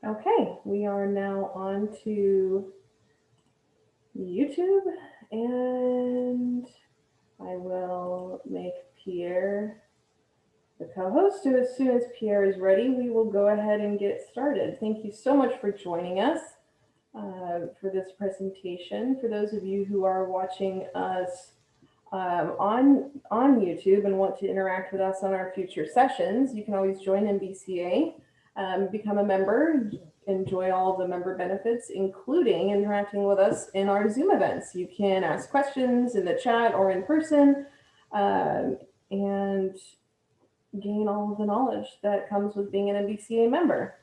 Okay, we are now on to YouTube, and I will make Pierre the co-host. So as soon as Pierre is ready, we will go ahead and get started. Thank you so much for joining us for this presentation. For those of you who are watching us on YouTube and want to interact with us on our future sessions, you can always join MBCA, become a member, enjoy all the member benefits, including interacting with us in our Zoom events. You can ask questions in the chat or in person, and gain all of the knowledge that comes with being an MBCA member.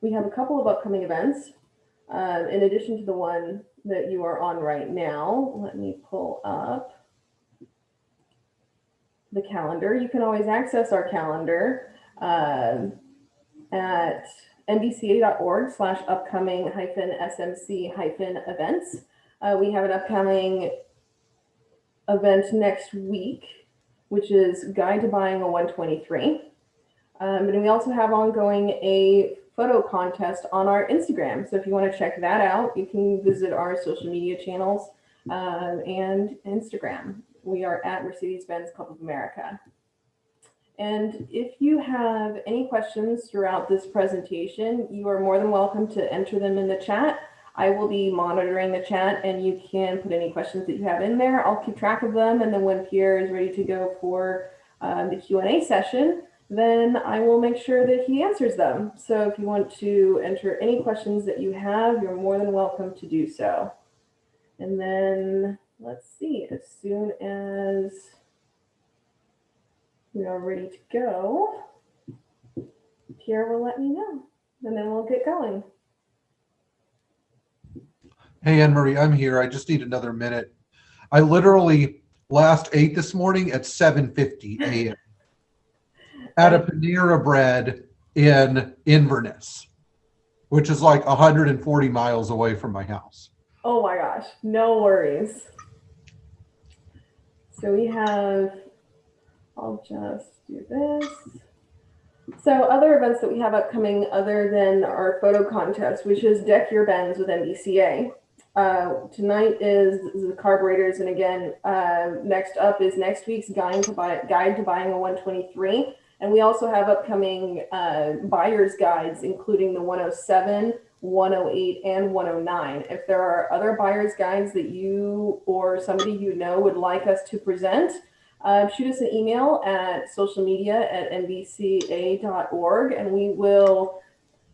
We have a couple of upcoming events, in addition to the one that you are on right now. Let me pull up the calendar. You can always access our calendar at mbca.org/upcoming-smc-events. We have an upcoming event next week, which is Guide to Buying a 123. And we also have ongoing a photo contest on our Instagram. So if you want to check that out, you can visit our social media channels and Instagram. We are at Mercedes-Benz Club of America. And if you have any questions throughout this presentation, you are more than welcome to enter them in the chat. I will be monitoring the chat, and you can put any questions that you have in there. I'll keep track of them, and then when Pierre is ready to go for the Q&A session, then I will make sure that he answers them. So if you want to enter any questions that you have, you're more than welcome to do so. And then let's see, as soon as we are ready to go, Pierre will let me know, and then we'll get going. Hey, Anne-Marie, I'm here. I just need another minute. I literally last ate this morning at 7:50 a.m. at a Panera Bread in Inverness, which is like 140 miles away from my house. Oh my gosh, no worries. So we have, I'll just do this. So other events that we have upcoming other than our photo contest, which is Deck Your Benz with MBCA. Tonight is the Carburetors, and again, next up is next week's Guide to Buying a 123. And we also have upcoming buyer's guides, including the 107, 108, and 109. If there are other buyer's guides that you or somebody you know would like us to present, shoot us an email at socialmedia@mbca.org, and we will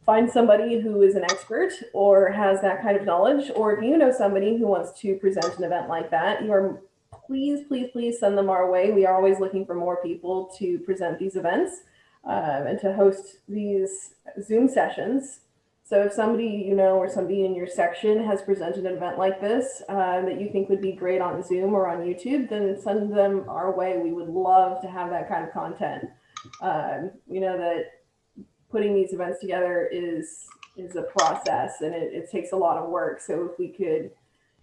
find somebody who is an expert or has that kind of knowledge. Or if you know somebody who wants to present an event like that, you are please send them our way. We are always looking for more people to present these events and to host these Zoom sessions. So if somebody you know or somebody in your section has presented an event like this that you think would be great on Zoom or on YouTube, then send them our way. We would love to have that kind of content. We know that putting these events together is a process, and it takes a lot of work. So if we could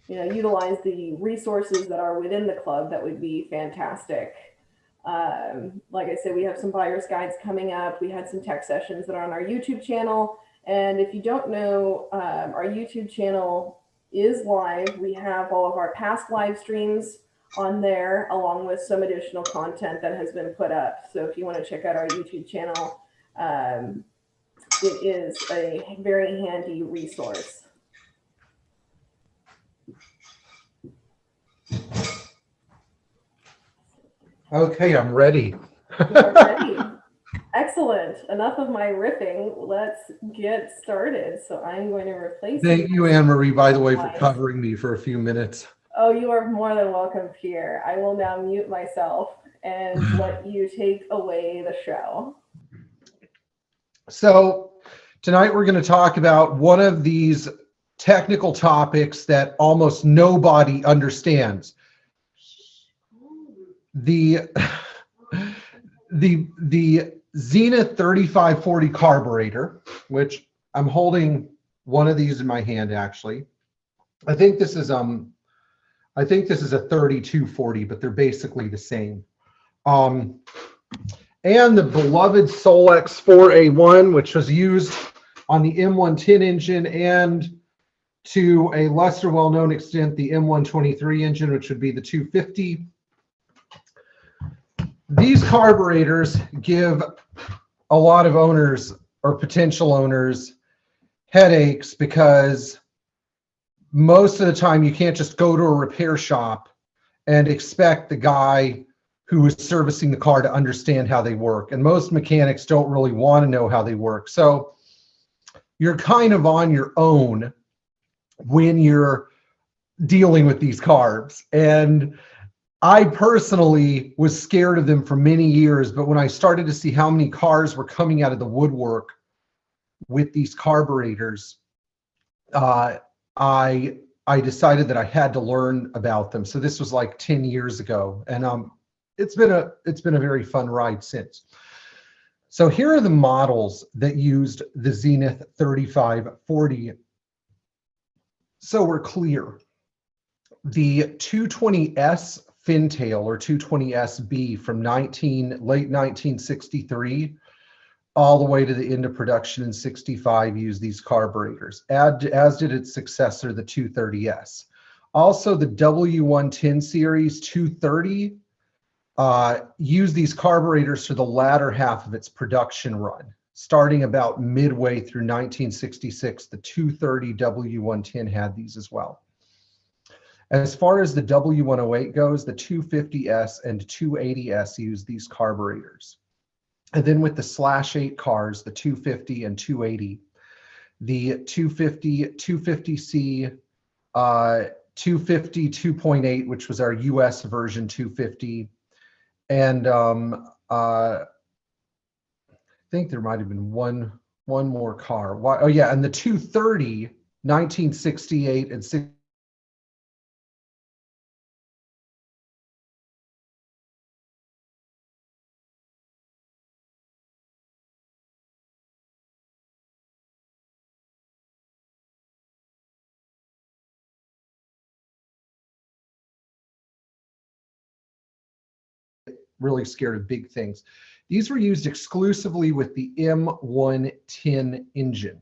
utilize the resources that are within the club, that would be fantastic. Like I said, we have some buyer's guides coming up. We had some tech sessions that are on our YouTube channel. And if you don't know, our YouTube channel is live. We have all of our past live streams on there, along with some additional content that has been put up. So if you want to check out our YouTube channel, it is a very handy resource. Okay, I'm ready. You're ready. Excellent. Enough of my riffing. Let's get started. So I'm going to replace. Thank you, Anne-Marie, by the way, for covering me for a few minutes. Oh, you are more than welcome, Pierre. I will now mute myself and let you take away the show. So tonight we're going to talk about one of these technical topics that almost nobody understands. The Zenith 3540 carburetor, which I'm holding one of these in my hand actually. I think this is a 3240, but they're basically the same. and the beloved Solex 4a1, which was used on the M110 engine and to a lesser well-known extent, the M123 engine, which would be the 250. These carburetors give a lot of owners or potential owners headaches because most of the time you can't just go to a repair shop and expect the guy who is servicing the car to understand how they work. And most mechanics don't really want to know how they work. So you're kind of on your own when you're dealing with these carbs. And I personally was scared of them for many years, but when I started to see how many cars were coming out of the woodwork with these carburetors, I decided that I had to learn about them. So this was like 10 years ago, and it's been a very fun ride since. So here are the models that used the Zenith 3540. So we're clear. The 220S Fintail or 220SB from late 1963 all the way to the end of production in 65 used these carburetors, as did its successor, the 230S. Also, the W110 series 230 used these carburetors for the latter half of its production run. Starting about midway through 1966, the 230 W110 had these as well. As far as the W108 goes, the 250S and 280S used these carburetors. And then with the /8 cars, the 250 and 280, the 250, 250C, 250 2.8, which was our US version 250, and I think there might have been one more car. Oh yeah, and the 230, 1968 and 60. Really scared of big things. These were used exclusively with the M110 engine.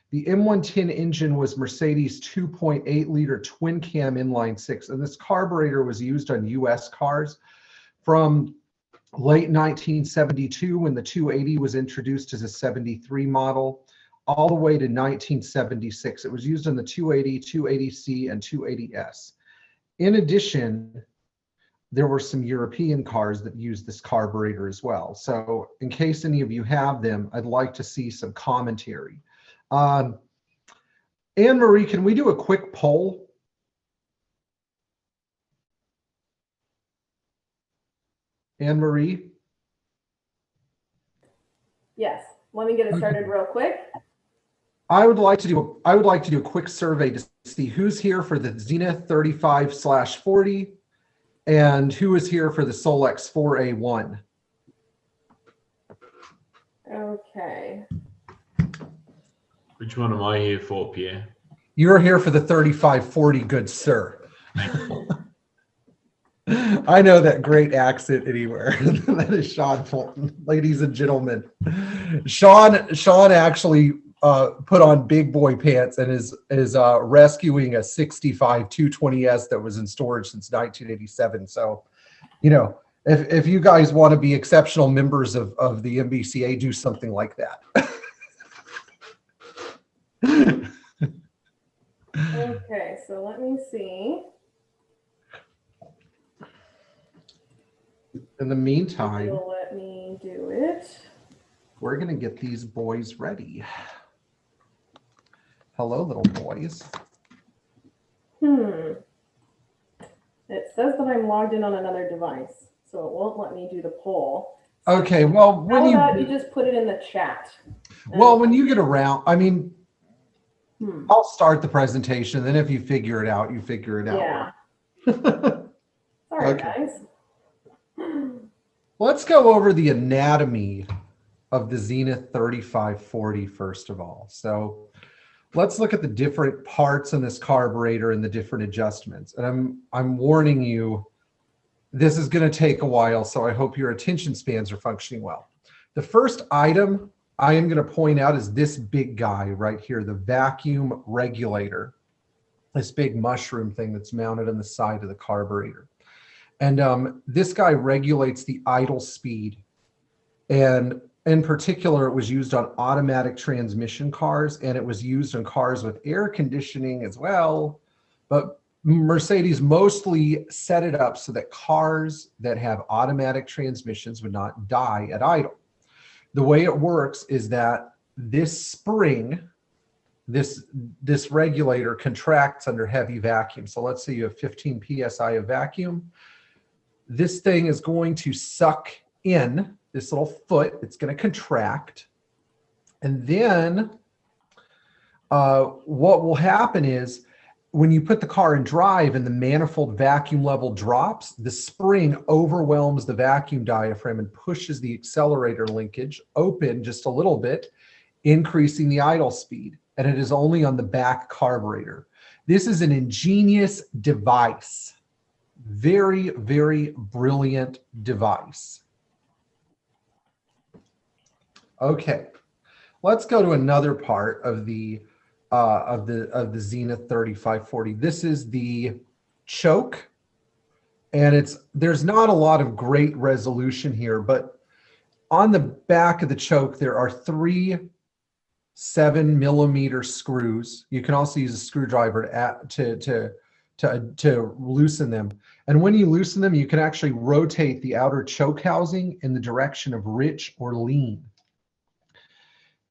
The M110 engine was Mercedes 2.8 liter twin cam inline six, and this carburetor was used on US cars from late 1972 when the 280 was introduced as a 73 model, all the way to 1976. It was used on the 280, 280C, and 280S. In addition, there were some European cars that used this carburetor as well. So in case any of you have them, I'd like to see some commentary. Anne-Marie, can we do a quick poll? Anne-Marie? Yes, let me get it started real quick. I would like to do a quick survey to see who's here for the Zenith 35/40 and who is here for the Solex 4a1. Okay. Which one am I here for, Pierre? You're here for the 3540, good sir. I know that great accent anywhere. That is Sean Fulton, ladies and gentlemen. Sean actually put on big boy pants and is rescuing a 65 220S that was in storage since 1987. So, you know, if you guys want to be exceptional members of the MBCA, do something like that. Okay, so let me see. In the meantime, You'll let me do it. we're going to get these boys ready. Hello, little boys. It says that I'm logged in on another device, so it won't let me do the poll. Okay, well, when How about you just put it in the chat? Well, when you get around, I mean, I'll start the presentation, and then if you figure it out, you figure it out. Yeah. Sorry, Okay. guys. Let's go over the anatomy of the Zenith 3540 first of all. So let's look at the different parts in this carburetor and the different adjustments. And I'm warning you, this is going to take a while, so I hope your attention spans are functioning well. The first item I am going to point out is this big guy right here, the vacuum regulator. This big mushroom thing that's mounted on the side of the carburetor. And this guy regulates the idle speed. And in particular, it was used on automatic transmission cars, and it was used on cars with air conditioning as well. But Mercedes mostly set it up so that cars that have automatic transmissions would not die at idle. The way it works is that this spring, this regulator contracts under heavy vacuum. So let's say you have 15 psi of vacuum. This thing is going to suck in this little foot. It's going to contract. And then what will happen is when you put the car in drive and the manifold vacuum level drops, the spring overwhelms the vacuum diaphragm and pushes the accelerator linkage open just a little bit, increasing the idle speed. And it is only on the back carburetor. This is an ingenious device. Very, very brilliant device. Okay, let's go to another part of the Zenith 3540. This is the choke, and there's not a lot of great resolution here, but on the back of the choke there are 3 7mm screws. You can also use a screwdriver to loosen them. And when you loosen them, you can actually rotate the outer choke housing in the direction of rich or lean.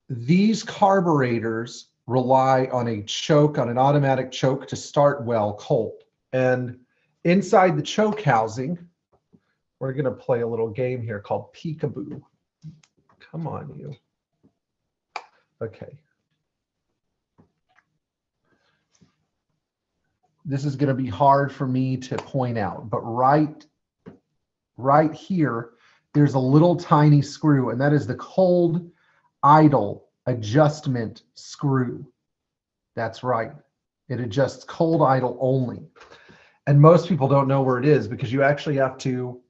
These carburetors rely on an automatic choke to start well cold. And inside the choke housing, we're going to play a little game here called peekaboo. Come on, you. Okay. This is going to be hard for me to point out, but right here, there's a little tiny screw, and that is the cold idle adjustment screw. That's right. It adjusts cold idle only. And most people don't know where it is because you actually have to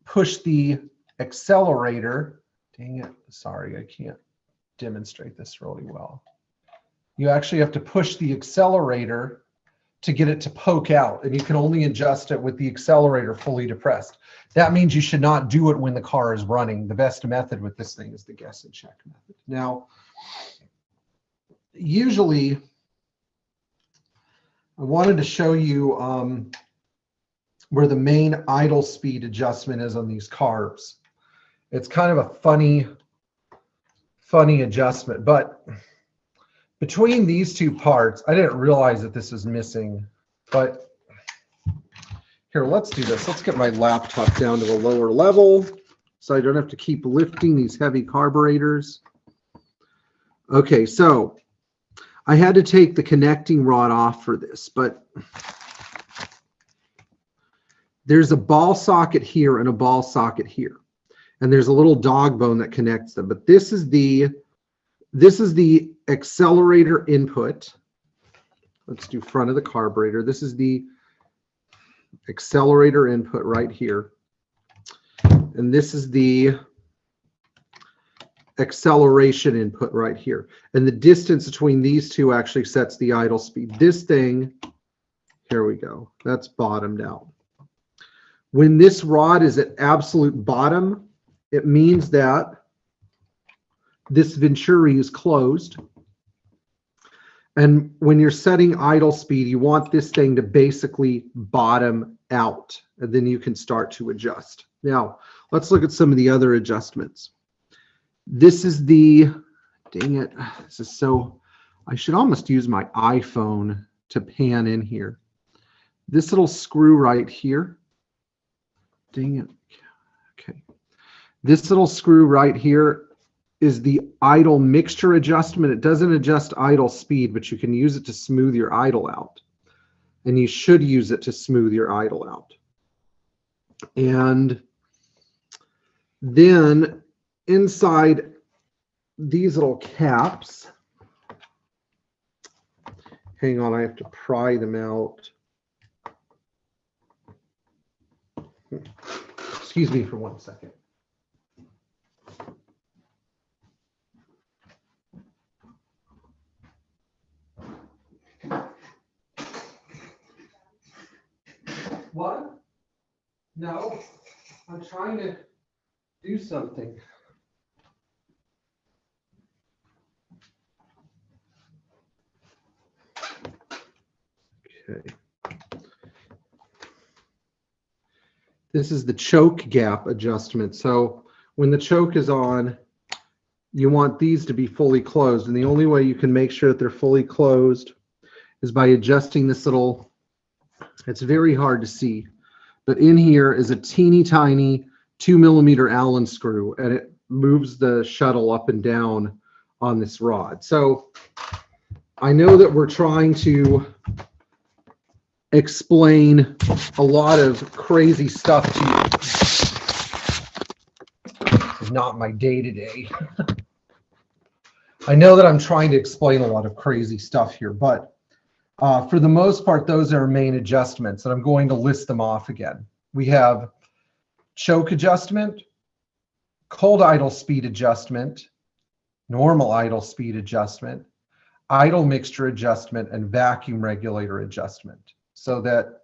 push the accelerator. Dang it. Sorry, I can't demonstrate this really well. You actually have to push the accelerator to get it to poke out, and you can only adjust it with the accelerator fully depressed. That means you should not do it when the car is running. The best method with this thing is the guess and check method. Now, usually, I wanted to show you where the main idle speed adjustment is on these carbs. It's kind of a funny adjustment, but between these two parts, I didn't realize that this was missing, but here, let's do this. Let's get my laptop down to a lower level so I don't have to keep lifting these heavy carburetors. Okay, so I had to take the connecting rod off for this, but there's a ball socket here and a ball socket here. And there's a little dog bone that connects them, but this is the accelerator input. Let's do front of the carburetor. This is the accelerator input right here. And this is the acceleration input right here. And the distance between these two actually sets the idle speed. This thing, here we go, that's bottomed out. When this rod is at absolute bottom, it means that this venturi is closed. And when you're setting idle speed, you want this thing to basically bottom out, and then you can start to adjust. Now, let's look at some of the other adjustments. This is the, dang it, this is so, I should almost use my iPhone to pan in here. This little screw right here, dang it, okay. This little screw right here is the idle mixture adjustment. It doesn't adjust idle speed, but you can use it to smooth your idle out. And you should use it to smooth your idle out. And then inside these little caps, hang on, I have to pry them out. Excuse me for 1 second. What? No, I'm trying to do something. Okay. This is the choke gap adjustment. So when the choke is on, you want these to be fully closed. And the only way you can make sure that they're fully closed is by adjusting this little, it's very hard to see, but in here is a teeny tiny 2mm Allen screw, and it moves the shuttle up and down on this rod. So I know that we're trying to explain a lot of crazy stuff to you. This is not my day-to-day. I know that I'm trying to explain a lot of crazy stuff here, but for the most part, those are our main adjustments, and I'm going to list them off again. We have choke adjustment, cold idle speed adjustment, normal idle speed adjustment, idle mixture adjustment, and vacuum regulator adjustment, so that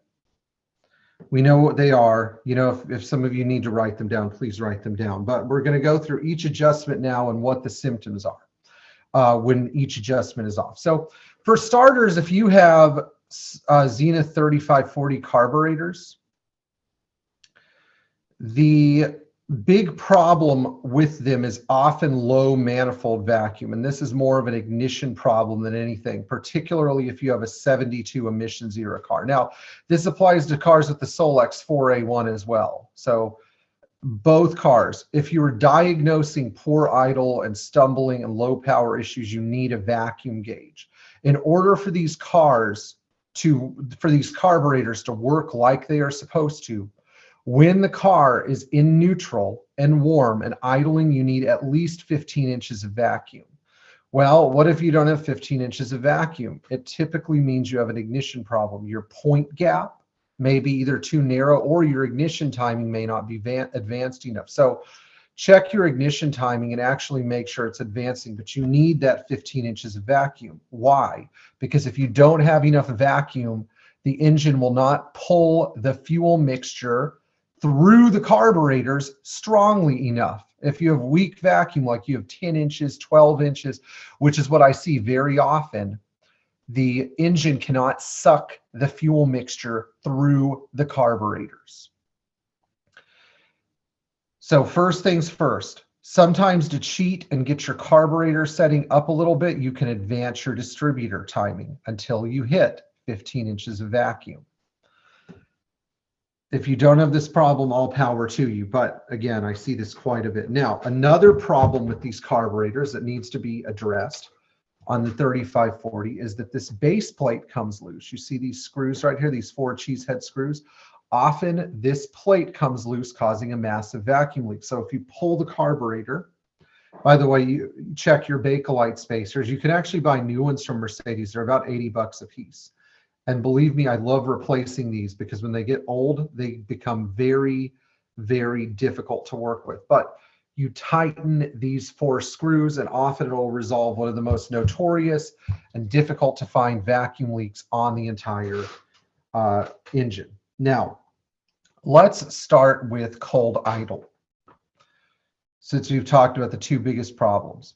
we know what they are. You know, if some of you need to write them down, please write them down. But we're going to go through each adjustment now and what the symptoms are when each adjustment is off. So for starters, if you have Zenith 3540 carburetors, the big problem with them is often low manifold vacuum, and this is more of an ignition problem than anything, particularly if you have a 72 emissions era car. Now, this applies to cars with the Solex 4a1 as well. So both cars, if you are diagnosing poor idle and stumbling and low power issues, you need a vacuum gauge. In order for these cars for these carburetors to work like they are supposed to, when the car is in neutral and warm and idling, you need at least 15 inches of vacuum. Well, what if you don't have 15 inches of vacuum? It typically means you have an ignition problem. Your point gap may be either too narrow or your ignition timing may not be advanced enough. So check your ignition timing and actually make sure it's advancing, but you need that 15 inches of vacuum. Why? Because if you don't have enough vacuum, the engine will not pull the fuel mixture through the carburetors strongly enough. If you have weak vacuum, like you have 10 inches, 12 inches, which is what I see very often, the engine cannot suck the fuel mixture through the carburetors. So first things first, sometimes to cheat and get your carburetor setting up a little bit, you can advance your distributor timing until you hit 15 inches of vacuum. If you don't have this problem, all power to you. But again, I see this quite a bit. Now, another problem with these carburetors that needs to be addressed on the 3540 is that this base plate comes loose. You see these screws right here, these 4 cheesehead screws. Often this plate comes loose, causing a massive vacuum leak. So if you pull the carburetor, by the way, you check your Bakelite spacers. You can actually buy new ones from Mercedes. They're about 80 bucks a piece. And believe me, I love replacing these because when they get old, they become very, very difficult to work with. But you tighten these 4 screws and often it'll resolve one of the most notorious and difficult to find vacuum leaks on the entire engine. Now, let's start with cold idle, since we've talked about the 2 biggest problems.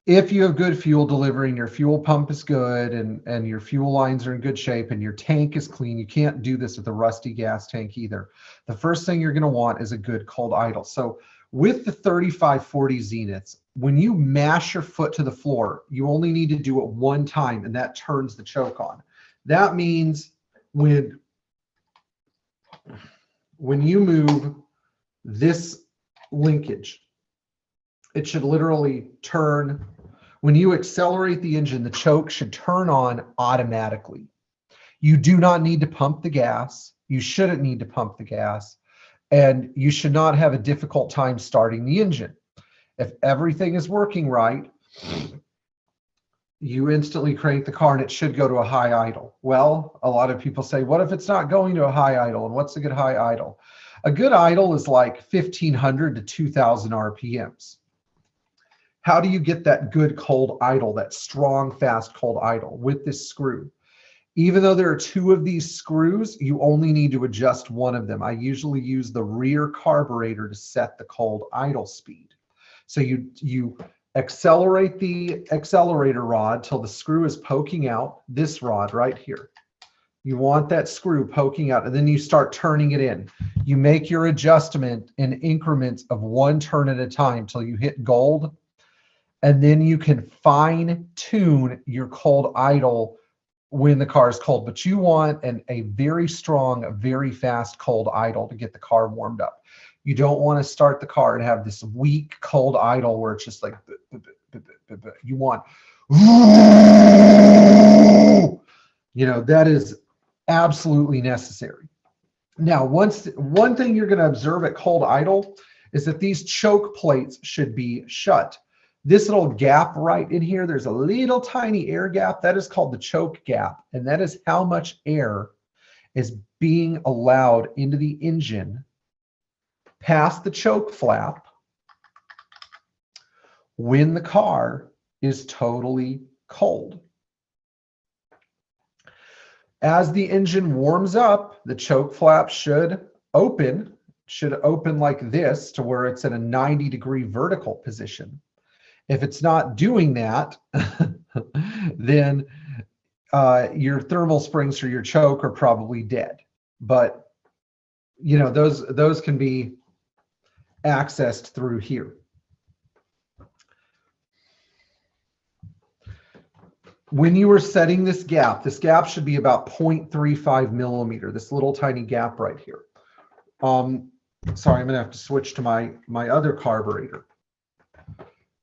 If you have good fuel delivery and your fuel pump is good and your fuel lines are in good shape and your tank is clean, you can't do this with a rusty gas tank either. The first thing you're going to want is a good cold idle. So with the 3540 Zeniths, when you mash your foot to the floor, you only need to do it 1 time and that turns the choke on. That means when you move this linkage, it should literally turn. When you accelerate the engine, the choke should turn on automatically. You do not need to pump the gas. You shouldn't need to pump the gas. And you should not have a difficult time starting the engine. If everything is working right, you instantly crank the car and it should go to a high idle. Well, a lot of people say, what if it's not going to a high idle? And what's a good high idle? A good idle is like 1,500 to 2,000 RPMs. How do you get that good cold idle, that strong, fast cold idle? With this screw. Even though there are two of these screws, you only need to adjust one of them. I usually use the rear carburetor to set the cold idle speed. So you accelerate the accelerator rod till the screw is poking out, this rod right here. You want that screw poking out, and then you start turning it in. You make your adjustment in increments of 1 turn at a time till you hit gold, and then you can fine tune your cold idle when the car is cold. But you want a very strong, very fast cold idle to get the car warmed up. You don't want to start the car and have this weak cold idle where it's just like, you want, that is absolutely necessary. Now, one thing you're going to observe at cold idle is that these choke plates should be shut. This little gap right in here, there's a little tiny air gap. That is called the choke gap. And that is how much air is being allowed into the engine past the choke flap when the car is totally cold. As the engine warms up, the choke flap should open like this to where it's in a 90-degree vertical position. If it's not doing that, then your thermal springs for your choke are probably dead. But those can be accessed through here. When you are setting this gap should be about 0.35 millimeter, this little tiny gap right here. Sorry, I'm gonna have to switch to my other carburetor.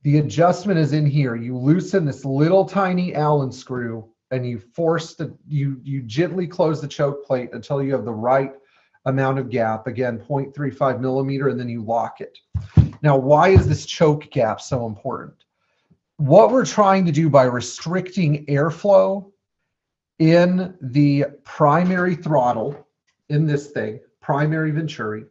The adjustment is in here. You loosen this little tiny Allen screw and you you gently close the choke plate until you have the right amount of gap, again, 0.35 millimeter, and then you lock it. Now, why is this choke gap so important? What we're trying to do by restricting airflow in the primary throttle, in this thing, primary venturi,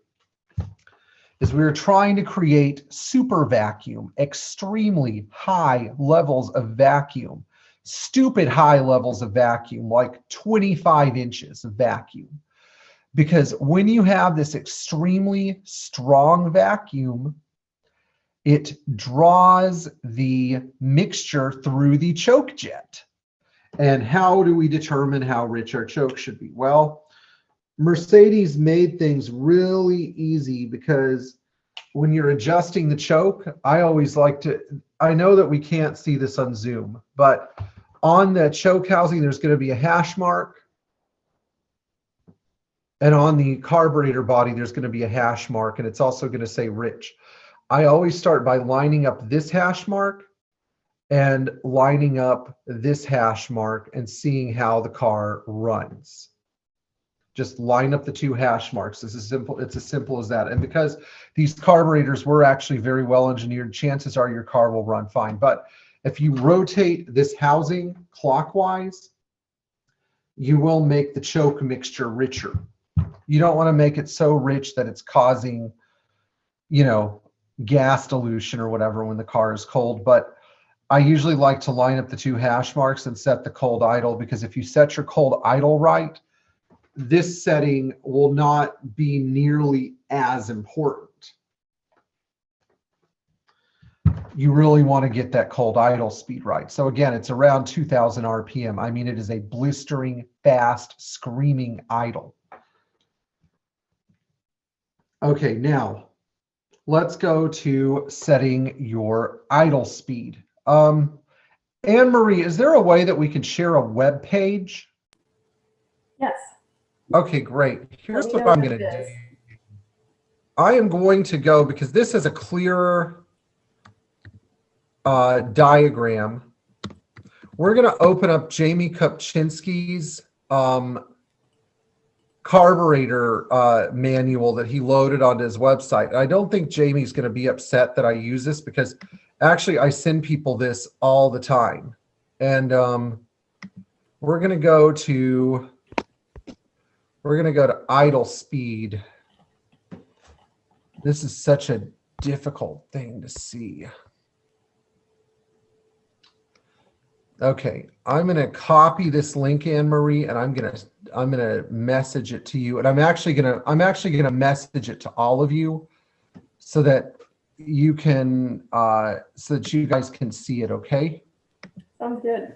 is we're trying to create super vacuum, extremely high levels of vacuum, stupid high levels of vacuum, like 25 inches of vacuum. Because when you have this extremely strong vacuum, it draws the mixture through the choke jet. And how do we determine how rich our choke should be? Well, Mercedes made things really easy, because when you're adjusting the choke, I always like to, I know that we can't see this on Zoom, but on the choke housing, there's going to be a hash mark. And on the carburetor body, there's going to be a hash mark, and it's also going to say rich. I always start by lining up this hash mark and lining up this hash mark and seeing how the car runs. Just line up the two hash marks. It's as simple as that. And because these carburetors were actually very well engineered, chances are your car will run fine. But if you rotate this housing clockwise, you will make the choke mixture richer. You don't want to make it so rich that it's causing, gas dilution or whatever when the car is cold. But I usually like to line up the two hash marks and set the cold idle, because if you set your cold idle right, this setting will not be nearly as important. You really want to get that cold idle speed right. So again, it's around 2,000 RPM. I mean, it is a blistering, fast, screaming idle. Okay, now let's go to setting your idle speed. Anne-Marie, is there a way that we can share a web page? Yes. Okay, great. Here's what I'm going to do. I am going to go, because this is a clearer diagram. We're going to open up Jamie Kopczynski's carburetor manual that he loaded onto his website. I don't think Jamie's going to be upset that I use this, because actually I send people this all the time. And we're going to go to idle speed. This is such a difficult thing to see. Okay, I'm going to copy this link, Anne Marie, and I'm going to message it to you. And I'm actually going to message it to all of you so that you can so that you guys can see it, okay? Sounds good.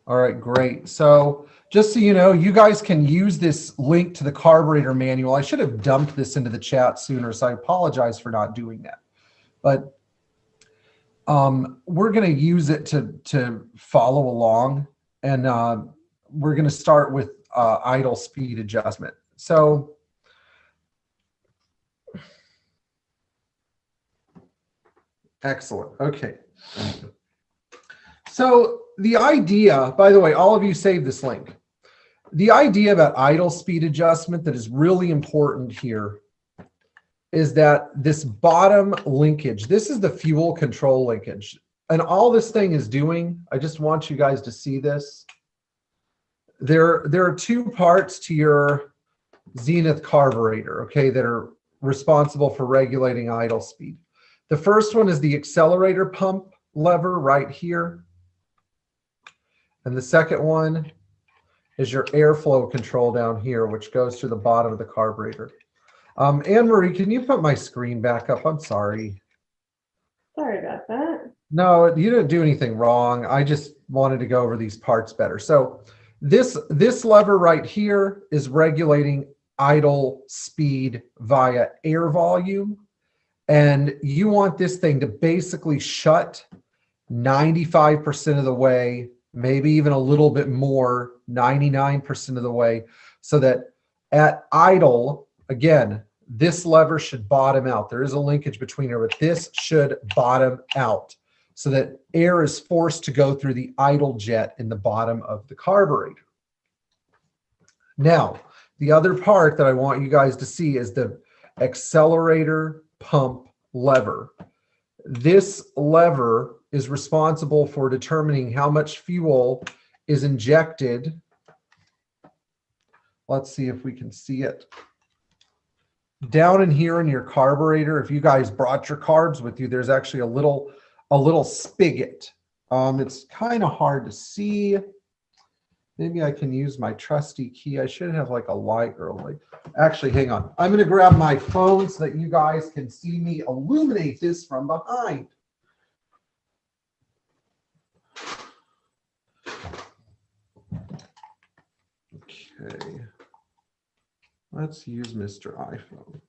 All right, great. So just so you know, you guys can use this link to the carburetor manual. I should have dumped this into the chat sooner, so I apologize for not doing that. But we're going to use it to follow along, and we're going to start with idle speed adjustment. So excellent. Okay. So the idea, by the way, all of you save this link. The idea about idle speed adjustment that is really important here is that this bottom linkage, this is the fuel control linkage. And all this thing is doing, I just want you guys to see this. There are two parts to your Zenith carburetor, okay, that are responsible for regulating idle speed. The first one is the accelerator pump lever right here. And the second one is your airflow control down here, which goes to the bottom of the carburetor. Anne Marie, can you put my screen back up? I'm sorry. Sorry about that. No, you didn't do anything wrong. I just wanted to go over these parts better. So this lever right here is regulating idle speed via air volume. And you want this thing to basically shut 95% of the way, maybe even a little bit more, 99% of the way, so that at idle, again, this lever should bottom out. There is a linkage between here, but this should bottom out so that air is forced to go through the idle jet in the bottom of the carburetor. Now, the other part that I want you guys to see is the accelerator pump lever. This lever is responsible for determining how much fuel is injected. Let's see if we can see it. Down in here in your carburetor, if you guys brought your carbs with you, there's actually a little spigot. It's kind of hard to see. Maybe I can use my trusty key. I should have like a light or like. Actually, hang on. I'm going to grab my phone so that you guys can see me illuminate this from behind. Okay. Let's use Mr. iPhone.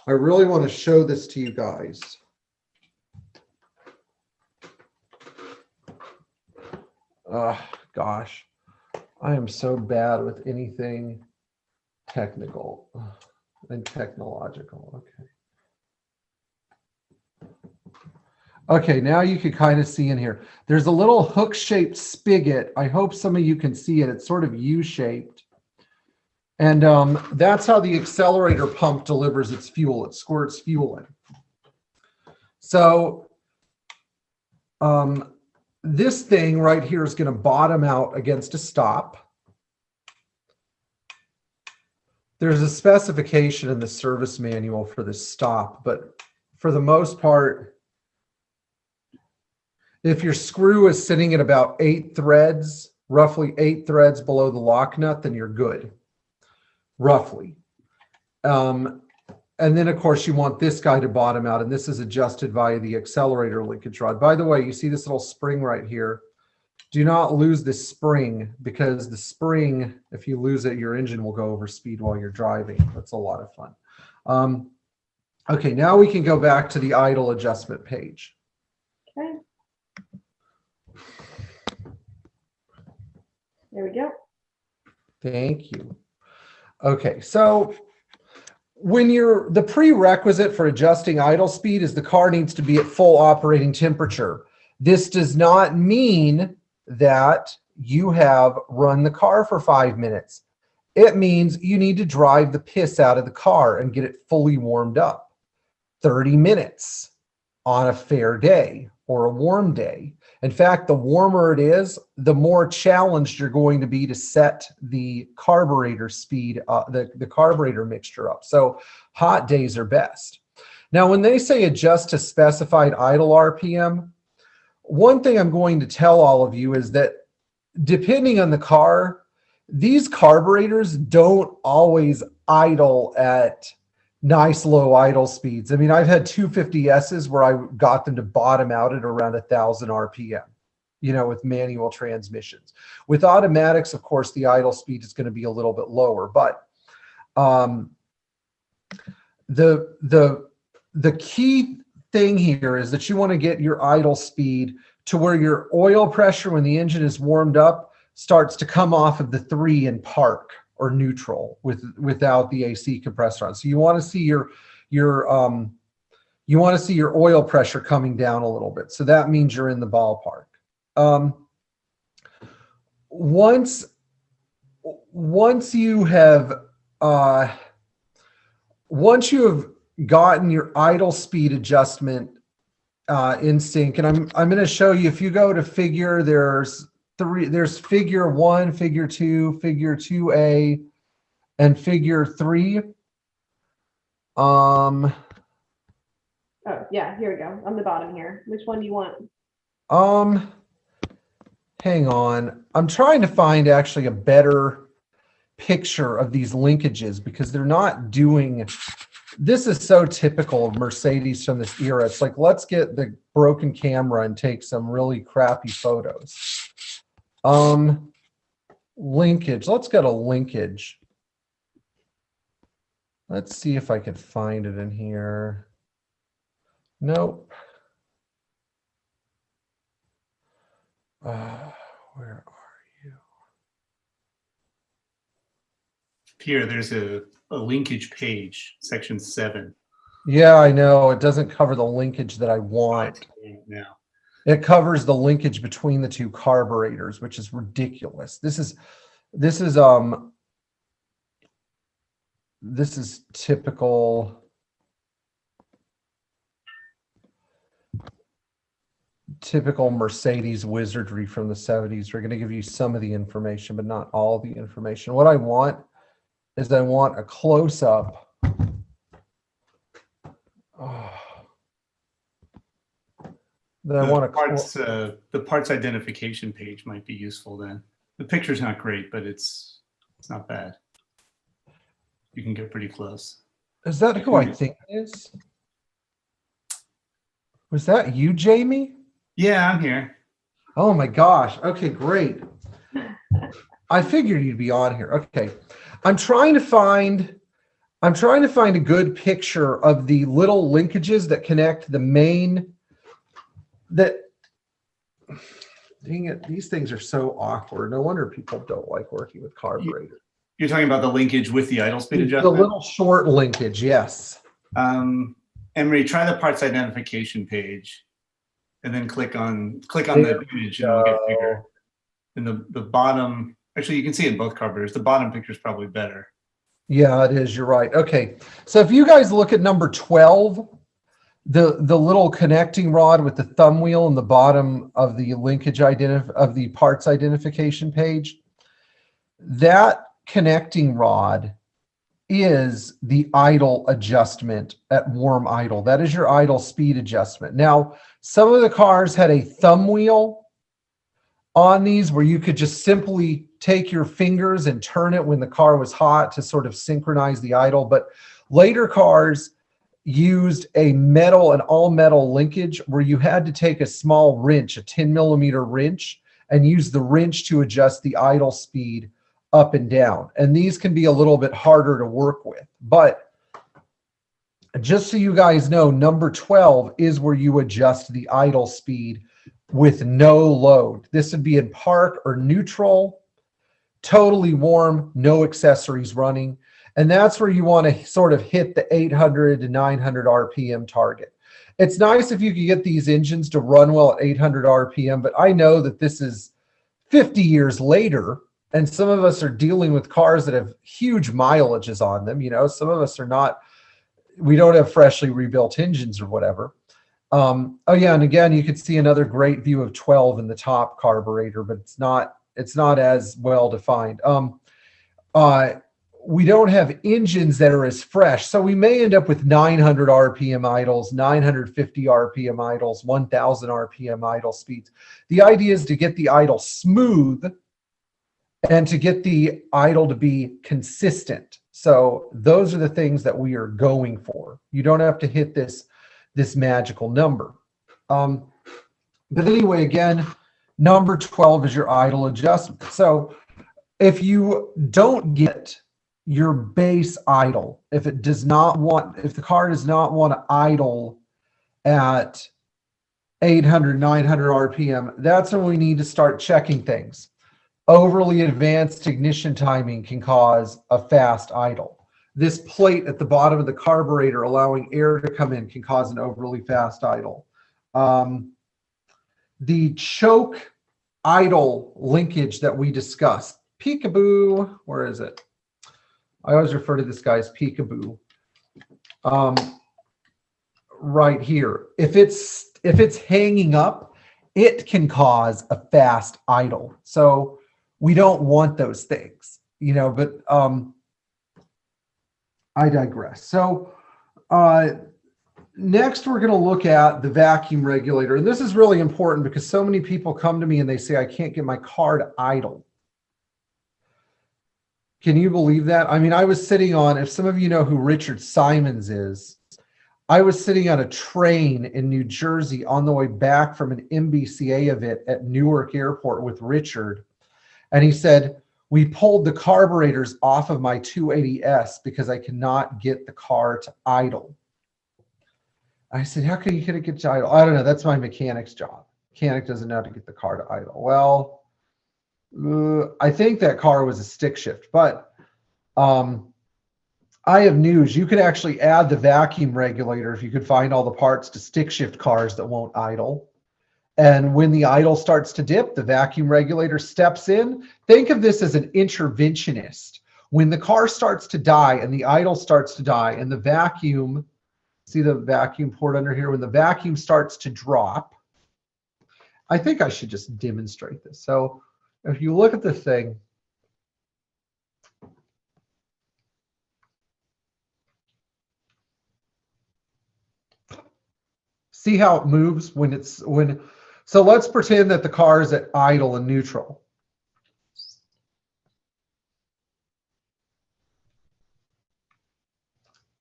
I really want to show this to you guys. Gosh, I am so bad with anything technical and technological. Okay, now you can kind of see in here. There's a little hook-shaped spigot. I hope some of you can see it. It's sort of U-shaped. And that's how the accelerator pump delivers its fuel. It squirts fuel in. So this thing right here is going to bottom out against a stop. There's a specification in the service manual for this stop, but for the most part, if your screw is sitting at about 8 threads, roughly 8 threads below the lock nut, then you're good, roughly. And then, of course, you want this guy to bottom out, and this is adjusted via the accelerator linkage rod. By the way, you see this little spring right here. Do not lose this spring, because the spring, if you lose it, your engine will go over speed while you're driving. That's a lot of fun. Okay, now we can go back to the idle adjustment page. Okay. There we go. Thank you. Okay, so when the prerequisite for adjusting idle speed is the car needs to be at full operating temperature. This does not mean that you have run the car for 5 minutes. It means you need to drive the piss out of the car and get it fully warmed up. 30 minutes on a fair day or a warm day. In fact, the warmer it is, the more challenged you're going to be to set the carburetor speed, the carburetor mixture up. So hot days are best. Now, when they say adjust to specified idle RPM, one thing I'm going to tell all of you is that depending on the car, these carburetors don't always idle at nice low idle speeds. I mean, I've had 250Ss where I got them to bottom out at around 1,000 RPM, you know, with manual transmissions. With automatics, of course, the idle speed is going to be a little bit lower, but the key thing here is that you want to get your idle speed to where your oil pressure when the engine is warmed up starts to come off of the 3 in park or neutral without the AC compressor on. So you want to see your oil pressure coming down a little bit. So that means you're in the ballpark. Once you have gotten your idle speed adjustment in sync, and I'm going to show you, if you go to figure, there's figure 1, figure 2, figure 2a, and figure 3. Oh yeah, here we go on the bottom here. Which one do you want? Hang on, I'm trying to find actually a better picture of these linkages because they're not doing. This is so typical of Mercedes from this era. It's like, let's get the broken camera and take some really crappy photos. Linkage. Let's go to linkage. Let's see if I can find it in here. Nope. Where are you? Pierre, there's a linkage page, section 7. Yeah, I know. It doesn't cover the linkage that I want. Now. It covers the linkage between the two carburetors, which is ridiculous. This is typical Mercedes wizardry from the 70s. We're going to give you some of the information, but not all the information. What I want is I want a close-up. The parts identification page might be useful then. The picture's not great, but it's not bad. You can get pretty close. Is that who I think it is? Was that you, Jamie? Yeah, I'm here. Oh my gosh. Okay, great. I figured you'd be on here. Okay. I'm trying to find a good picture of the little linkages that connect the main. Dang it, these things are so awkward. No wonder people don't like working with carburetors. You're talking about the linkage with the idle speed adjustment? The little short linkage, yes. Emery, try the parts identification page and then click on the image and it'll get bigger. And the bottom, actually you can see it in both carburetors. The bottom picture is probably better. Yeah, it is. You're right. Okay. So if you guys look at number 12, the little connecting rod with the thumb wheel in the bottom of the linkage of the parts identification page, that connecting rod is the idle adjustment at warm idle. That is your idle speed adjustment. Now, some of the cars had a thumb wheel on these where you could just simply take your fingers and turn it when the car was hot to sort of synchronize the idle. But later cars used an all metal linkage where you had to take a small wrench, a 10mm wrench, and use the wrench to adjust the idle speed up and down. And these can be a little bit harder to work with. But just so you guys know, number 12 is where you adjust the idle speed with no load. This would be in park or neutral, totally warm, no accessories running. And that's where you want to sort of hit the 800 to 900 RPM target. It's nice if you could get these engines to run well at 800 RPM, but I know that this is 50 years later, and some of us are dealing with cars that have huge mileages on them. You know, some of us are not, we don't have freshly rebuilt engines or whatever. Oh yeah, and again, you could see another great view of 12 in the top carburetor, but it's not as well defined. Uh, we don't have engines that are as fresh, so we may end up with 900 RPM idles, 950 RPM idles, 1000 RPM idle speeds. The idea is to get the idle smooth and to get the idle to be consistent. So those are the things that we are going for. You don't have to hit this magical number. But anyway, again, number 12 is your idle adjustment. So if you don't get your base idle, if the car does not want to idle at 800, 900 RPM, that's when we need to start checking things. Overly advanced ignition timing can cause a fast idle. This plate at the bottom of the carburetor allowing air to come in can cause an overly fast idle. The choke idle linkage that we discussed, peekaboo, where is it? I always refer to this guy as peekaboo. Right here. If it's hanging up, it can cause a fast idle. So we don't want those things, but I digress. So next we're going to look at the vacuum regulator. And this is really important because so many people come to me and they say, I can't get my car to idle. Can you believe that? I mean, I was sitting on, if some of you know who Richard Simons is, I was sitting on a train in New Jersey on the way back from an MBCA event at Newark Airport with Richard. And he said, we pulled the carburetors off of my 280S because I cannot get the car to idle. I said, how can you get it to idle? I don't know. That's my mechanic's job. Mechanic doesn't know how to get the car to idle. Well, I think that car was a stick shift, but I have news. You could actually add the vacuum regulator if you could find all the parts to stick shift cars that won't idle. And when the idle starts to dip, the vacuum regulator steps in. Think of this as an interventionist. When the car starts to die and the idle starts to die and the vacuum, see the vacuum port under here, when the vacuum starts to drop, I think I should just demonstrate this. So if you look at the thing, see how it moves so let's pretend that the car is at idle and neutral.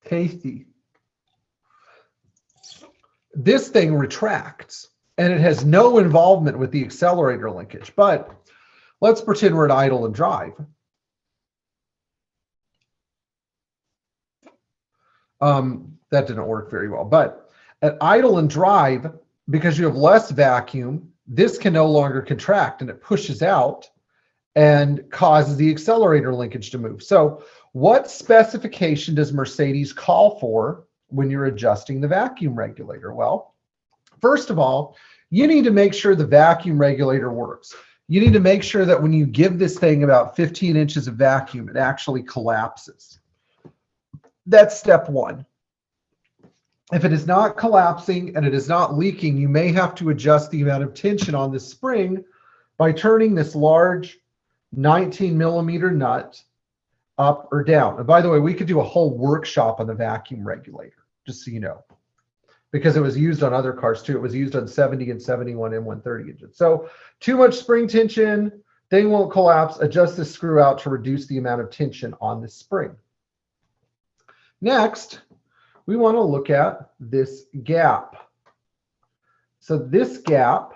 Tasty. This thing retracts and it has no involvement with the accelerator linkage, but let's pretend we're at idle and drive. That didn't work very well, but at idle and drive, because you have less vacuum, this can no longer contract and it pushes out and causes the accelerator linkage to move. So what specification does Mercedes call for when you're adjusting the vacuum regulator? Well, first of all, you need to make sure the vacuum regulator works. You need to make sure that when you give this thing about 15 inches of vacuum, it actually collapses. That's step one. If it is not collapsing and it is not leaking, you may have to adjust the amount of tension on this spring by turning this large 19 millimeter nut up or down. And by the way, we could do a whole workshop on the vacuum regulator, just so you know, because it was used on other cars too. It was used on 70 and 71 M130 engines. So too much spring tension, thing won't collapse. Adjust this screw out to reduce the amount of tension on the spring. Next, we want to look at this gap. So this gap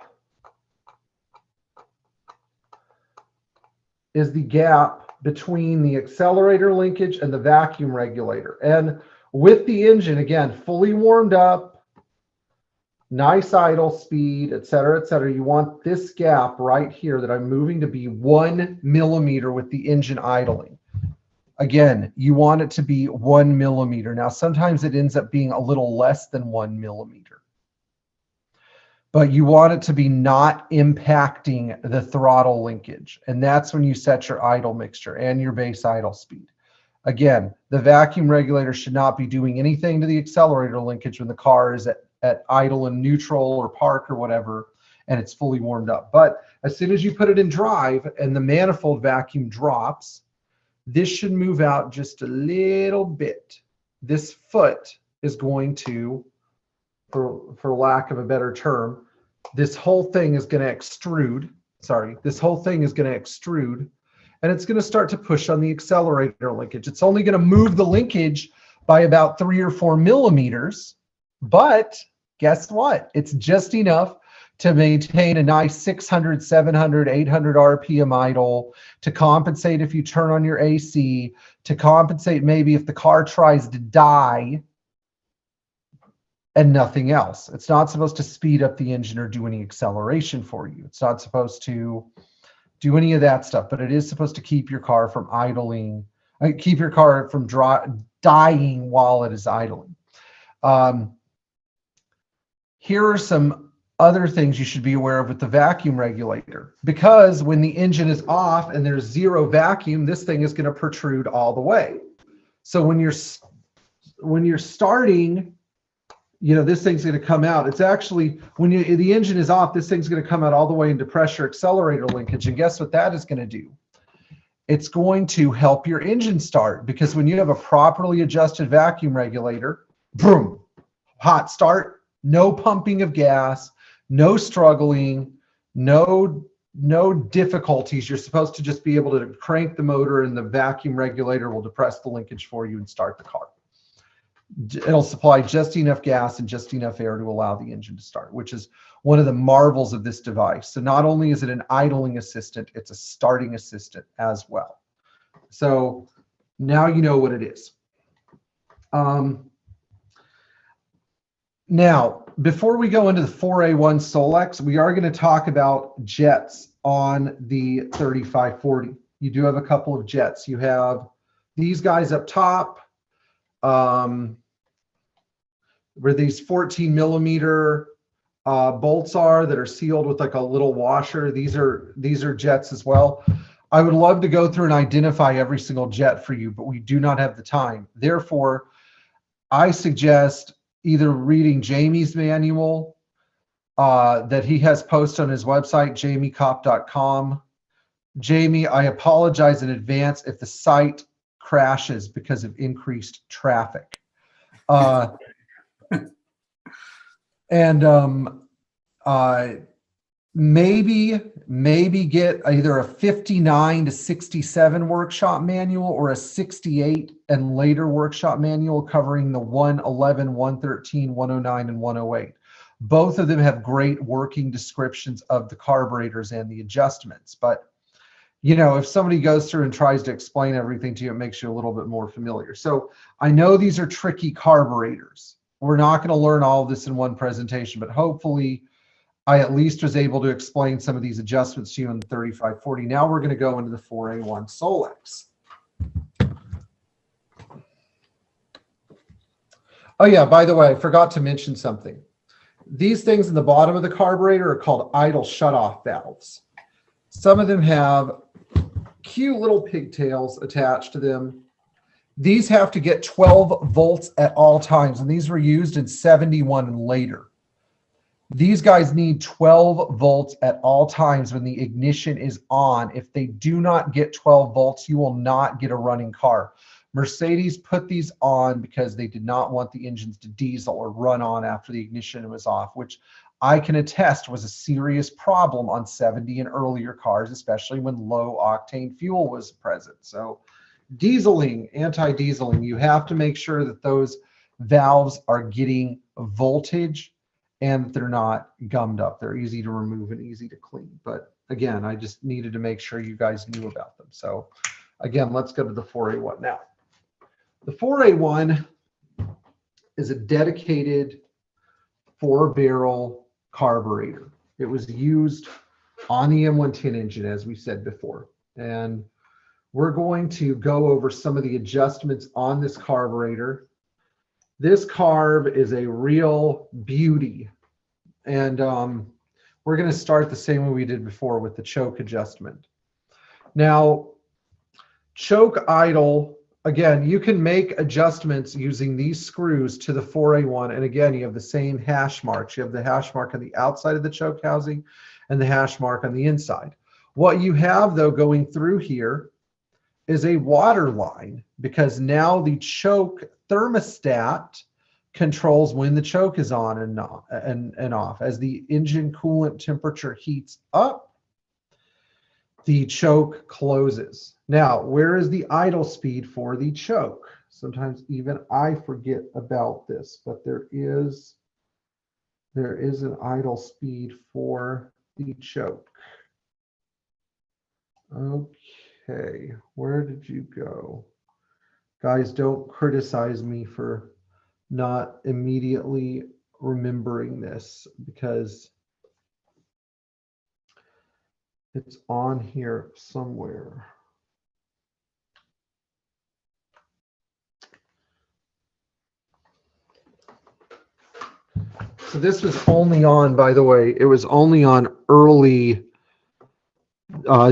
is the gap between the accelerator linkage and the vacuum regulator. And with the engine, again, fully warmed up, nice idle speed, et cetera, you want this gap right here that I'm moving to be 1 millimeter with the engine idling. Again, you want it to be 1 millimeter. Now, sometimes it ends up being a little less than 1 millimeter. But you want it to be not impacting the throttle linkage. And that's when you set your idle mixture and your base idle speed. Again, the vacuum regulator should not be doing anything to the accelerator linkage when the car is at at idle and neutral or park or whatever, and it's fully warmed up. But as soon as you put it in drive and the manifold vacuum drops, this should move out just a little bit. This foot is going to, for lack of a better term, this whole thing is going to extrude. Sorry, this whole thing is going to extrude, and it's going to start to push on the accelerator linkage. It's only going to move the linkage by about 3 or 4 millimeters, but guess what? It's just enough to maintain a nice 600, 700, 800 RPM idle, to compensate if you turn on your AC, to compensate maybe if the car tries to die, and nothing else. It's not supposed to speed up the engine or do any acceleration for you. It's not supposed to do any of that stuff, but it is supposed to keep your car from idling, keep your car from dying while it is idling. Here are some other things you should be aware of with the vacuum regulator, because when the engine is off and there's zero vacuum, this thing is going to protrude all the way. So when you're starting, you know, this thing's going to come out. It's actually, when the engine is off, this thing's going to come out all the way into pressure accelerator linkage. And guess what that is going to do? It's going to help your engine start, because when you have a properly adjusted vacuum regulator, boom, hot start, no pumping of gas, no struggling, no difficulties. You're supposed to just be able to crank the motor and the vacuum regulator will depress the linkage for you and start the car. It'll supply just enough gas and just enough air to allow the engine to start, which is one of the marvels of this device. So not only is it an idling assistant, it's a starting assistant as well. So now you know what it is. Now, before we go into the 4A1 Solex, we are going to talk about jets on the 3540. You do have a couple of jets. You have these guys up top, where these 14 millimeter bolts are that are sealed with like a little washer. These are jets as well. I would love to go through and identify every single jet for you, but we do not have the time. Therefore, I suggest either reading Jamie's manual that he has posted on his website, jamiecop.com. Jamie, I apologize in advance if the site crashes because of increased traffic. Maybe get either a 59 to 67 workshop manual or a 68 and later workshop manual covering the 111, 113, 109, and 108. Both of them have great working descriptions of the carburetors and the adjustments. But, you know, if somebody goes through and tries to explain everything to you, it makes you a little bit more familiar. So I know these are tricky carburetors. We're not going to learn all of this in one presentation, but hopefully I at least was able to explain some of these adjustments to you in the 3540. Now we're going to go into the 4A1 Solex. Oh yeah, by the way, I forgot to mention something. These things in the bottom of the carburetor are called idle shutoff valves. Some of them have cute little pigtails attached to them. These have to get 12 volts at all times, and these were used in 71 and later. These guys need 12 volts at all times when the ignition is on. If they do not get 12 volts, you will not get a running car. Mercedes put these on because they did not want the engines to diesel or run on after the ignition was off, which I can attest was a serious problem on 70 and earlier cars, especially when low octane fuel was present. So dieseling, anti-dieseling, you have to make sure that those valves are getting voltage and they're not gummed up. They're easy to remove and easy to clean. But again, I just needed to make sure you guys knew about them. So again, let's go to the 4A1 now. The 4A1 is a dedicated 4-barrel carburetor. It was used on the M110 engine, as we said before. And we're going to go over some of the adjustments on this carburetor. This carb is a real beauty. And we're going to start the same way we did before with the choke adjustment. Now, choke idle again, you can make adjustments using these screws to the 4A1. And again, you have the same hash marks. You have the hash mark on the outside of the choke housing and the hash mark on the inside. What you have, though, going through here is a water line, because now the choke thermostat controls when the choke is on and off. As the engine coolant temperature heats up, the choke closes. Now, where is the idle speed for the choke? Sometimes even I forget about this, but there is an idle speed for the choke. Okay, where did you go? Guys, don't criticize me for not immediately remembering this, because it's on here somewhere. So this was only on, by the way, it was only on early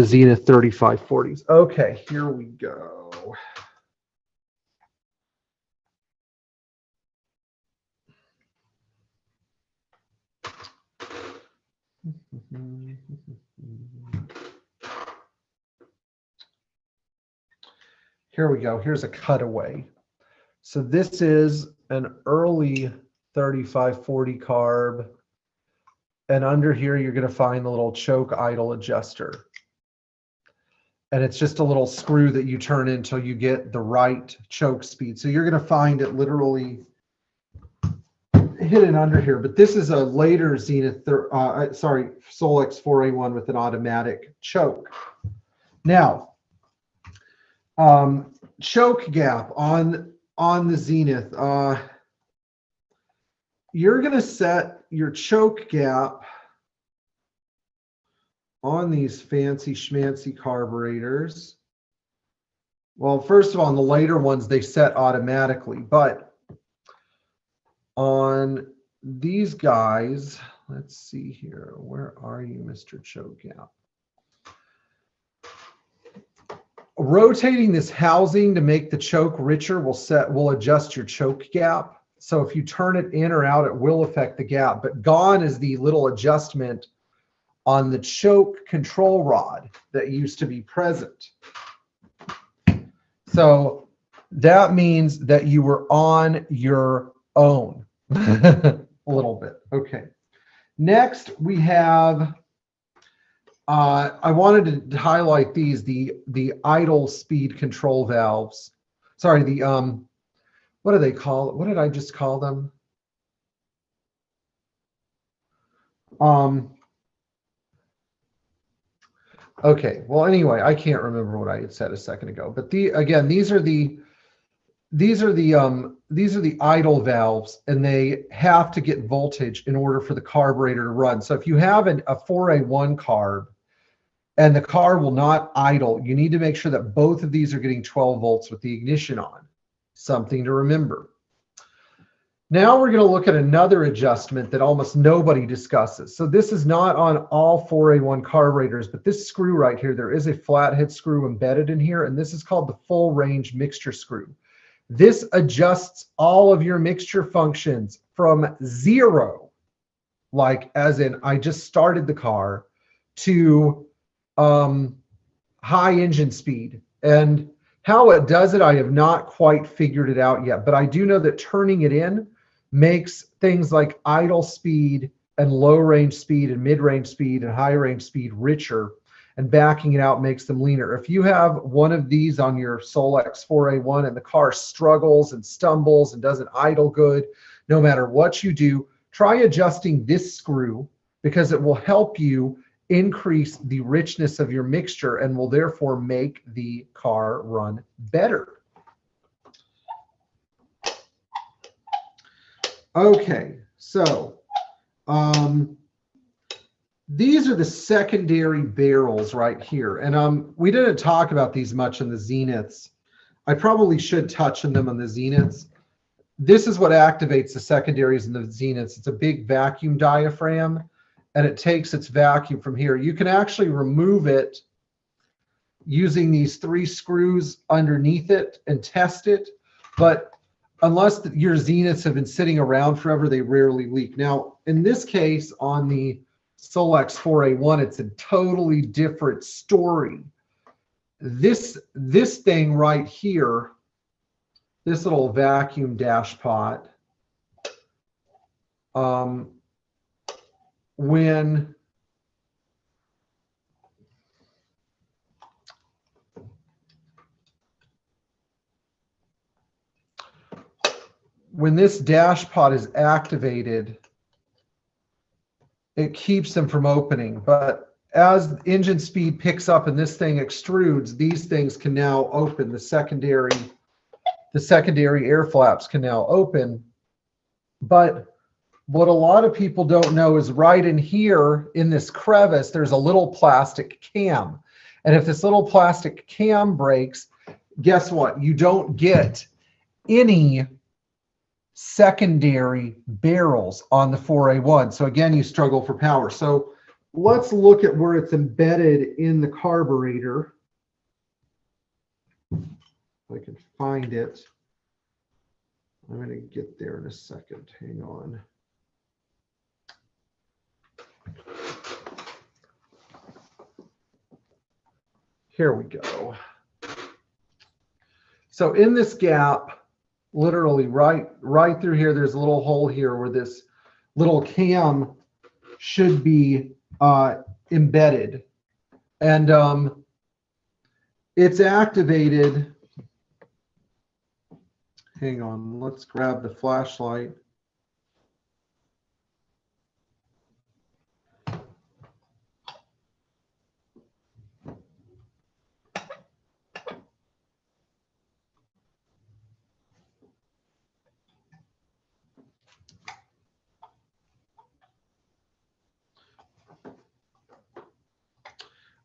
Zenith 3540s. Okay, here we go. Here we go. Here's a cutaway. So this is an early 3540 carb. And under here, you're going to find the little choke idle adjuster. And it's just a little screw that you turn until you get the right choke speed. So you're going to find it literally hidden under here. But this is a later Zenith, Solex 4a1 with an automatic choke. Now, choke gap on the Zenith. You're going to set your choke gap on these fancy schmancy carburetors. Well, first of all, on the later ones, they set automatically, but on these guys, let's see here. Where are you, Mr. Choke Gap? Rotating this housing to make the choke richer will adjust your choke gap. So if you turn it in or out, it will affect the gap. But gone is the little adjustment on the choke control rod that used to be present. So that means that you were on your own a little bit. Okay. Next, we have, I wanted to highlight these, the idle speed control valves. Sorry, the, what do they call it? What did I just call them? Okay, well, anyway, I can't remember what I had said a second ago, but again, these are the idle valves, and they have to get voltage in order for the carburetor to run. So if you have a 4A1 carb and the car will not idle, you need to make sure that both of these are getting 12 volts with the ignition on. Something to remember. Now we're going to look at another adjustment that almost nobody discusses. So this is not on all 4A1 carburetors, but this screw right here, there is a flathead screw embedded in here, and this is called the full range mixture screw. This adjusts all of your mixture functions from 0, like as in I just started the car, to high engine speed. And how it does it, I have not quite figured it out yet, but I do know that turning it in makes things like idle speed and low range speed and mid range speed and high range speed richer, and backing it out makes them leaner. If you have one of these on your Solex 4A1 and the car struggles and stumbles and doesn't idle good, no matter what you do, try adjusting this screw, because it will help you increase the richness of your mixture and will therefore make the car run better. Okay, so these are the secondary barrels right here. And we didn't talk about these much in the Zeniths. I probably should touch on them on the Zeniths. This is what activates the secondaries in the Zeniths. It's a big vacuum diaphragm, and it takes its vacuum from here. You can actually remove it using these 3 screws underneath it and test it. But unless your Zeniths have been sitting around forever, they rarely leak. Now, in this case, on the Solex 4a1, it's a totally different story. This thing right here, this little vacuum dash pot, when this dash pot is activated, it keeps them from opening. But as engine speed picks up and this thing extrudes, these things can now open. The secondary air flaps can now open. But what a lot of people don't know is right in here in this crevice, there's a little plastic cam. And if this little plastic cam breaks, guess what? You don't get any secondary barrels on the 4a1. So again, you struggle for power. So let's look at where it's embedded in the carburetor. If I can find it. I'm going to get there in a second. Hang on. Here we go. So in this gap, literally right through here, there's a little hole here where this little cam should be embedded. And it's activated. Hang on, let's grab the flashlight.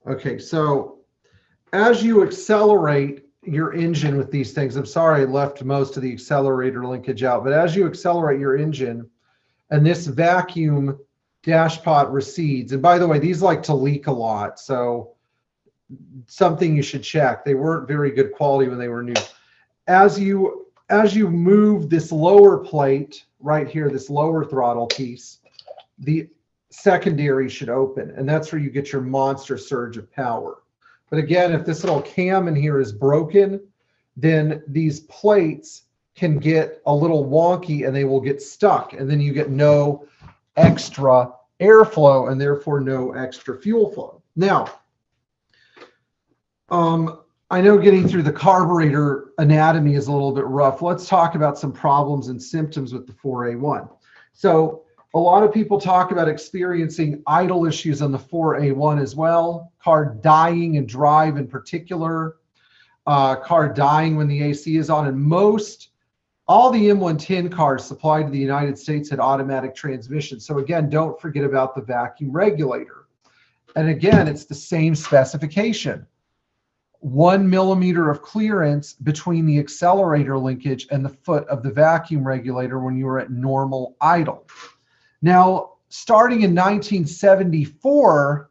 Okay, so as you accelerate your engine with these things, I'm sorry I left most of the accelerator linkage out, but as you accelerate your engine and this vacuum dash pot recedes, and by the way, these like to leak a lot, so something you should check. They weren't very good quality when they were new. As you move this lower plate right here, this lower throttle piece, the secondary should open, and that's where you get your monster surge of power. But again, if this little cam in here is broken, then these plates can get a little wonky and they will get stuck, and then you get no extra airflow and therefore no extra fuel flow. Now, I know getting through the carburetor anatomy is a little bit rough. Let's talk about some problems and symptoms with the 4a1. So a lot of people talk about experiencing idle issues on the 4a1 as well. Car dying and drive in particular. Car dying when the AC is on. And all the M110 cars supplied to the United States had automatic transmission. So again, don't forget about the vacuum regulator. And again, it's the same specification. 1 millimeter of clearance between the accelerator linkage and the foot of the vacuum regulator when you are at normal idle. Now, starting in 1974,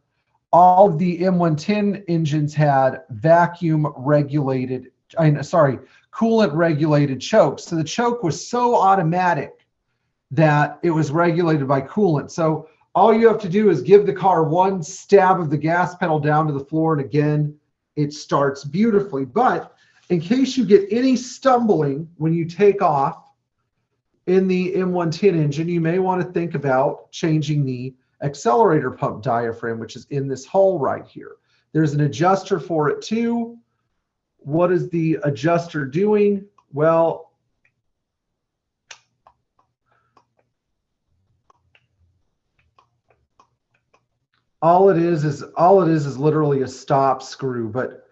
all of the M110 engines had coolant regulated chokes. So the choke was so automatic that it was regulated by coolant. So all you have to do is give the car one stab of the gas pedal down to the floor, and again, it starts beautifully. But in case you get any stumbling when you take off in the M110 engine, you may want to think about changing the accelerator pump diaphragm, which is in this hole right here. There's an adjuster for it too. What is the adjuster doing? Well, all it is literally a stop screw. But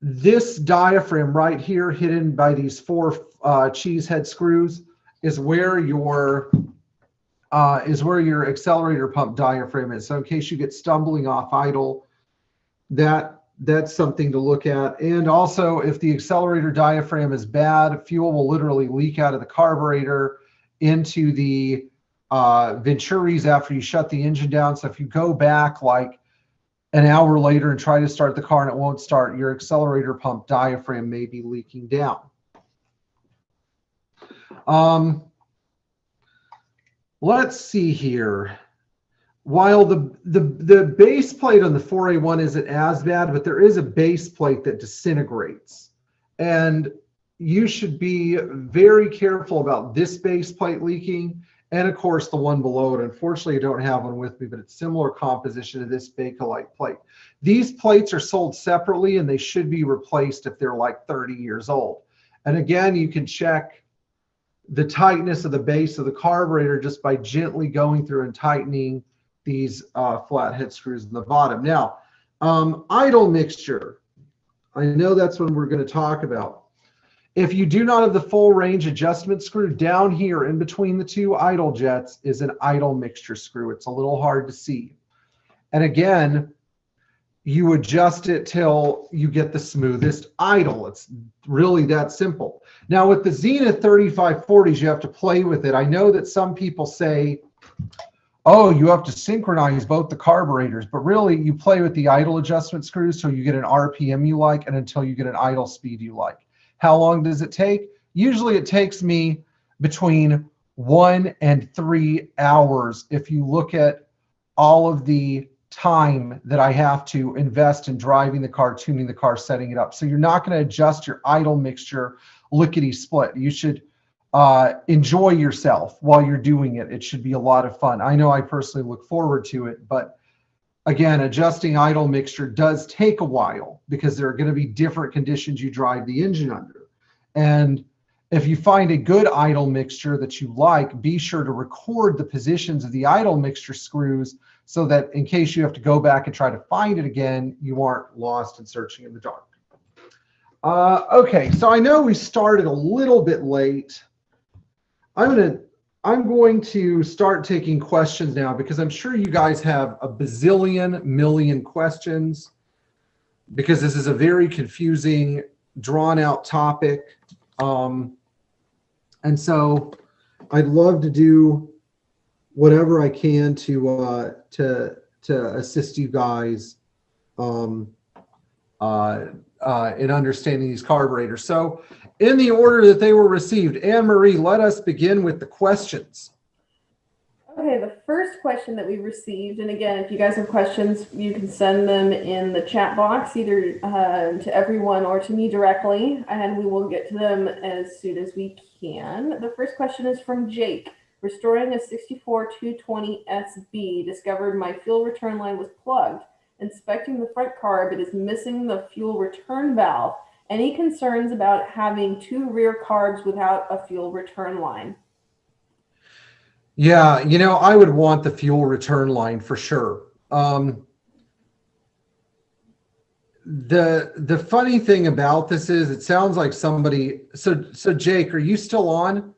this diaphragm right here, hidden by these 4 cheese head screws, is where your accelerator pump diaphragm is. So in case you get stumbling off idle, that's something to look at. And also, if the accelerator diaphragm is bad, fuel will literally leak out of the carburetor into the venturis after you shut the engine down. So if you go back like an hour later and try to start the car and it won't start, your accelerator pump diaphragm may be leaking down. Let's see here. While the base plate on the 4A1 isn't as bad, but there is a base plate that disintegrates. And you should be very careful about this base plate leaking, and of course the one below it. Unfortunately, I don't have one with me, but it's similar composition to this Bakelite plate. These plates are sold separately and they should be replaced if they're like 30 years old. And again, you can check the tightness of the base of the carburetor just by gently going through and tightening these flathead screws in the bottom. Now, idle mixture. I know that's what we're going to talk about. If you do not have the full range adjustment screw, down here in between the two idle jets is an idle mixture screw. It's a little hard to see. And again, you adjust it till you get the smoothest idle. It's really that simple. Now with the Zenith 3540s, you have to play with it. I know that some people say, oh, you have to synchronize both the carburetors, but really you play with the idle adjustment screws till you get an RPM you like and until you get an idle speed you like. How long does it take? Usually it takes me between 1 and 3 hours if you look at all of the time that I have to invest in driving the car, tuning the car, setting it up. So you're not going to adjust your idle mixture lickety split. You should enjoy yourself while you're doing it. It should be a lot of fun. I know I personally look forward to it, but again, adjusting idle mixture does take a while because there are going to be different conditions you drive the engine under. And if you find a good idle mixture that you like, be sure to record the positions of the idle mixture screws so that in case you have to go back and try to find it again, you aren't lost and searching in the dark. Okay, so I know we started a little bit late. I'm going to start taking questions now because I'm sure you guys have a bazillion million questions because this is a very confusing, drawn out topic. And so I'd love to do whatever I can to assist you guys in understanding these carburetors. So in the order that they were received, Anne-Marie, let us begin with the questions. Okay, the first question that we received, and again, if you guys have questions, you can send them in the chat box, either to everyone or to me directly, and we will get to them as soon as we can. The first question is from Jake. Restoring a 64 220 SB, discovered my fuel return line was plugged. Inspecting the front carb, it is missing the fuel return valve. Any concerns about having two rear carbs without a fuel return line? Yeah, you know, I would want the fuel return line for sure. The funny thing about this is it sounds like somebody, so Jake, are you still on?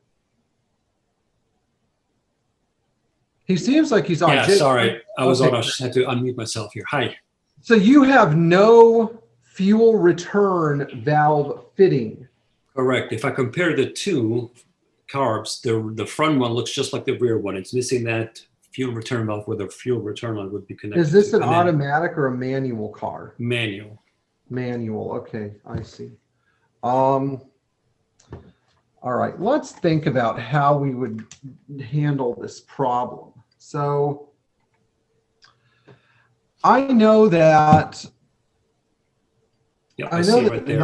He seems like he's on. Yeah, Jake, sorry, I was okay. on. I just had to unmute myself here. Hi. So you have no fuel return valve fitting. Correct. If I compare the two carbs, the front one looks just like the rear one. It's missing that fuel return valve where the fuel return line would be connected. Is this to. an automatic or a manual car? Manual. Manual. Okay, I see. All right, let's think about how we would handle this problem. So I know that Yep, I see know it right there.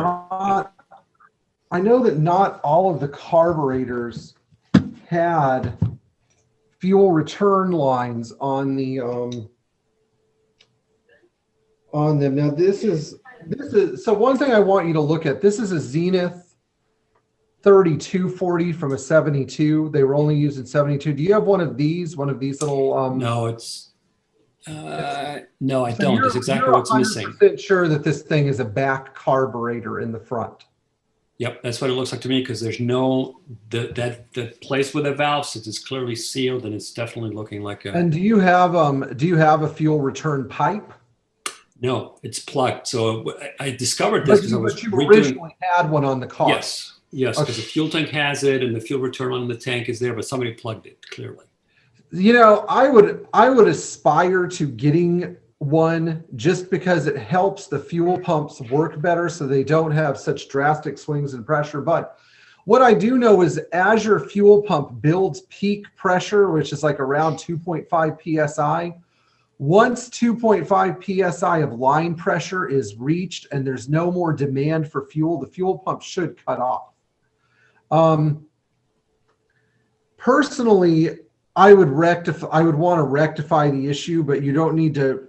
that not all of the carburetors had fuel return lines on the on them. Now this is so one thing I want you to look at. This is a Zenith 3240 from a 72. They were only used in 72. Do you have one of these little No, it's no, I so don't. That's exactly what's missing. 100% sure that this thing is a back carburetor in the front. Yep, that's what it looks like to me because there's no the place with the valve, since it's clearly sealed, and it's definitely looking like a. And do you have a fuel return pipe? No, it's plugged. So I discovered this because I was But you originally had one on the car. Yes, yes, because the fuel tank has it, and the fuel return on the tank is there, but somebody plugged it clearly. You know, I would aspire to getting one just because it helps the fuel pumps work better so they don't have such drastic swings in pressure. But what I do know is as your fuel pump builds peak pressure, which is like around 2.5 psi, once 2.5 psi of line pressure is reached and there's no more demand for fuel, the fuel pump should cut off. Personally, I would want to rectify the issue, but you don't need to,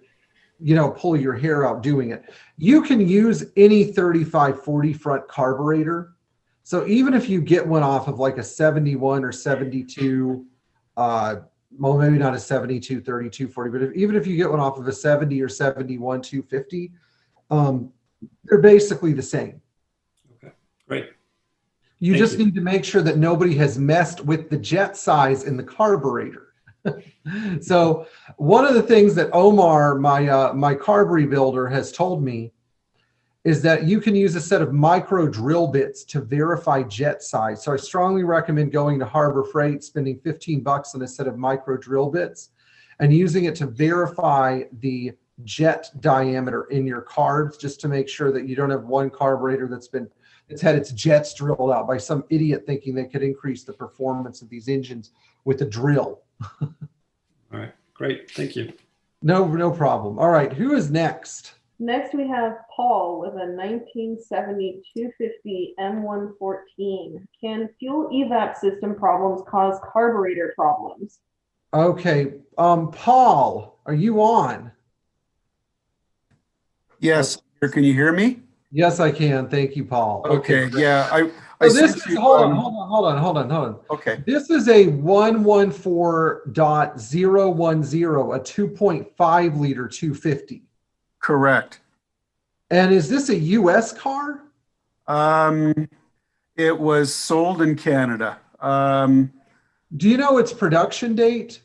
pull your hair out doing it. You can use any 3540 front carburetor. So even if you get one off of like a 71 or 72, well, maybe not a 72, 3240, but even if you get one off of a 70 or 71, 250, they're basically the same. Okay, great. You just need to make sure that nobody has messed with the jet size in the carburetor. So one of the things that Omar, my carburetor builder, has told me is that you can use a set of micro drill bits to verify jet size. So I strongly recommend going to Harbor Freight, spending $15 on a set of micro drill bits and using it to verify the jet diameter in your carbs, just to make sure that you don't have one carburetor it's had its jets drilled out by some idiot thinking they could increase the performance of these engines with a drill. All right, great, thank you. No problem. All right, who is next? Next, we have Paul with a 1970 250 M114. Can fuel evap system problems cause carburetor problems? Okay, Paul, are you on? Yes. Can you hear me? Yes, I can. Thank you, Paul. Okay. Yeah. So this is, hold on. Okay. This is a 114.010, a 2.5 liter 250. Correct. And is this a US car? It was sold in Canada. Do you know its production date?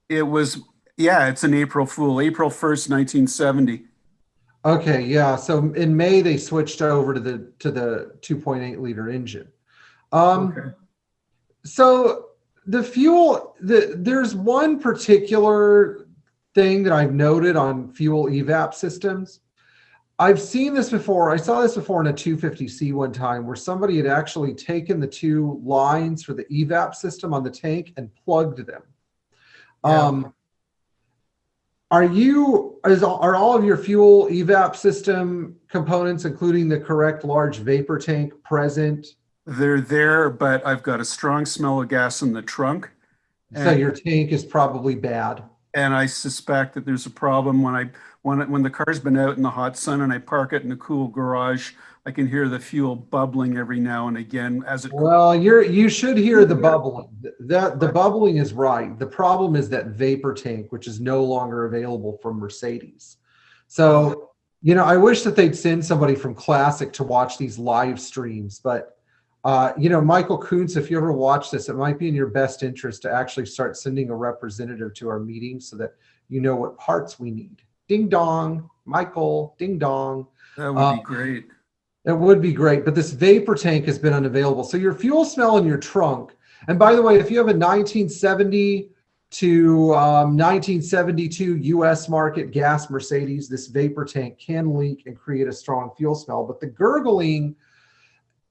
It's an April Fool, April 1st, 1970. Okay, yeah. So in May they switched over to the 2.8 liter engine. Okay. So the fuel, there's one particular thing that I've noted on fuel evap systems. I've seen this before. I saw this before in a 250C one time where somebody had actually taken the two lines for the evap system on the tank and plugged them. Yeah. Are all of your fuel evap system components, including the correct large vapor tank, present? They're there, but I've got a strong smell of gas in the trunk. So your tank is probably bad. And I suspect that there's a problem when the car's been out in the hot sun and I park it in a cool garage. I can hear the fuel bubbling every now and again as it. Well, you should hear the bubbling. The bubbling is right. The problem is that vapor tank, which is no longer available from Mercedes. So, I wish that they'd send somebody from Classic to watch these live streams. But, Michael Kuntz, if you ever watch this, it might be in your best interest to actually start sending a representative to our meetings so that you know what parts we need. Ding dong, Michael, ding dong. That would be great. It would be great, but this vapor tank has been unavailable. So your fuel smell in your trunk, and by the way, if you have a 1970 to 1972 US market gas Mercedes, this vapor tank can leak and create a strong fuel smell. But the gurgling,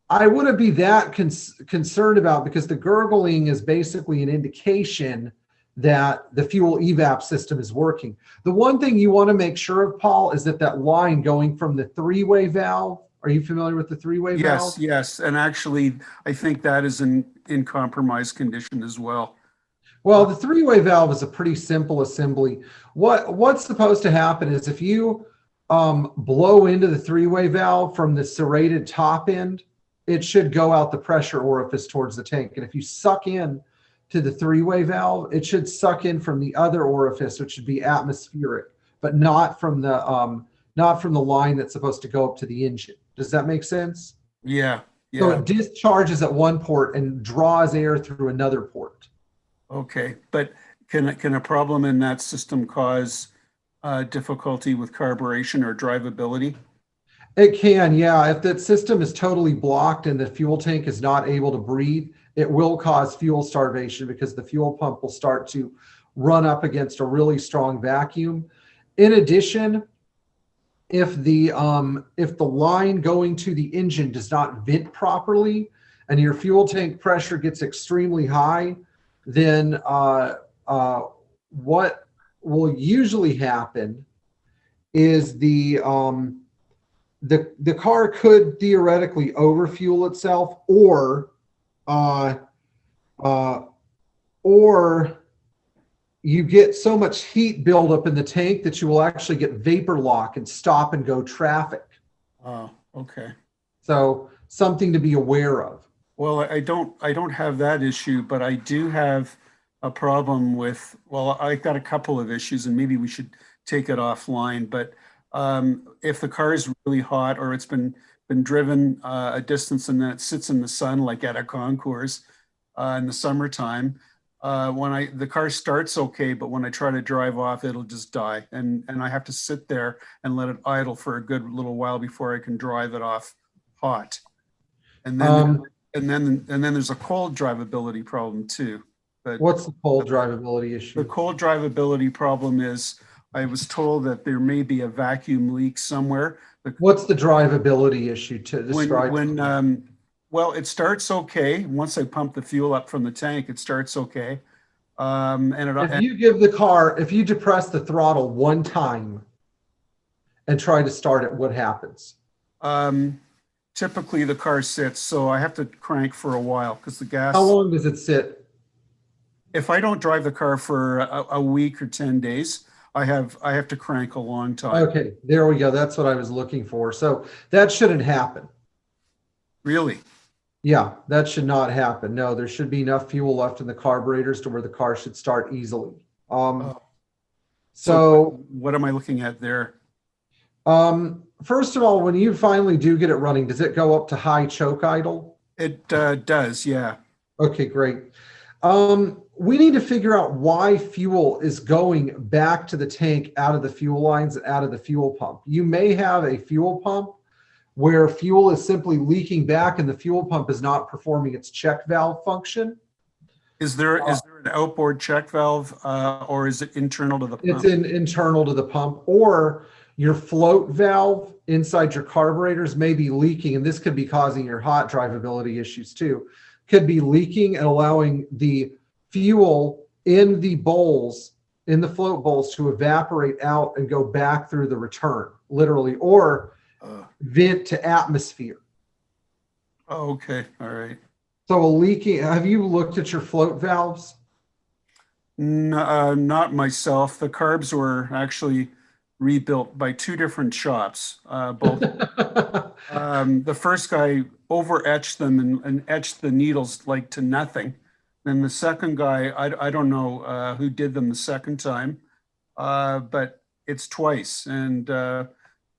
I wouldn't be that concerned about, because the gurgling is basically an indication that the fuel evap system is working. The one thing you want to make sure of, Paul, is that line going from the three-way valve. Are you familiar with the three-way valve? Yes. And actually, I think that is in compromised condition as well. Well, the three-way valve is a pretty simple assembly. What's supposed to happen is if you blow into the three-way valve from the serrated top end, it should go out the pressure orifice towards the tank. And if you suck in to the three-way valve, it should suck in from the other orifice, which should be atmospheric, but not from the line that's supposed to go up to the engine. Does that make sense? Yeah. So it discharges at one port and draws air through another port. Okay, but can a problem in that system cause difficulty with carburation or drivability? It can, yeah. If that system is totally blocked and the fuel tank is not able to breathe, it will cause fuel starvation because the fuel pump will start to run up against a really strong vacuum. In addition, if the line going to the engine does not vent properly and your fuel tank pressure gets extremely high, then what will usually happen is the car could theoretically overfuel itself, or you get so much heat buildup in the tank that you will actually get vapor lock and stop and go traffic. Oh, okay. So something to be aware of. Well, I don't have that issue, but I do have a problem with, well, I got a couple of issues and maybe we should take it offline, but if the car is really hot or it's been driven a distance and then it sits in the sun, like at a concourse in the summertime, the car starts okay, but when I try to drive off, it'll just die. And I have to sit there and let it idle for a good little while before I can drive it off hot. And then, and then there's a cold drivability problem too. But what's the cold drivability issue? The cold drivability problem is, I was told that there may be a vacuum leak somewhere. What's the drivability issue to describe? Well, it starts okay. Once I pump the fuel up from the tank, it starts okay. If you give the car, if you depress the throttle one time and try to start it, what happens? Typically the car sits, so I have to crank for a while because the gas. How long does it sit? If I don't drive the car for a week or 10 days, I have to crank a long time. Okay, there we go. That's what I was looking for. So that shouldn't happen. Really? Yeah, that should not happen. No, there should be enough fuel left in the carburetors to where the car should start easily. So what am I looking at there? First of all, when you finally do get it running, does it go up to high choke idle? It does, yeah. Okay, great. We need to figure out why fuel is going back to the tank out of the fuel lines and out of the fuel pump. You may have a fuel pump where fuel is simply leaking back and the fuel pump is not performing its check valve function. Is there an outboard check valve or is it internal to the pump? It's internal to the pump, or your float valve inside your carburetors may be leaking, and this could be causing your hot drivability issues too. Could be leaking and allowing the fuel in the bowls, in the float bowls, to evaporate out and go back through the return, literally, or vent to atmosphere. Oh, okay, all right. So a leaking, have you looked at your float valves? Not myself. The carbs were actually rebuilt by two different shops. Both. The first guy over etched them and etched the needles like to nothing. Then the second guy, I don't know who did them the second time, but it's twice. And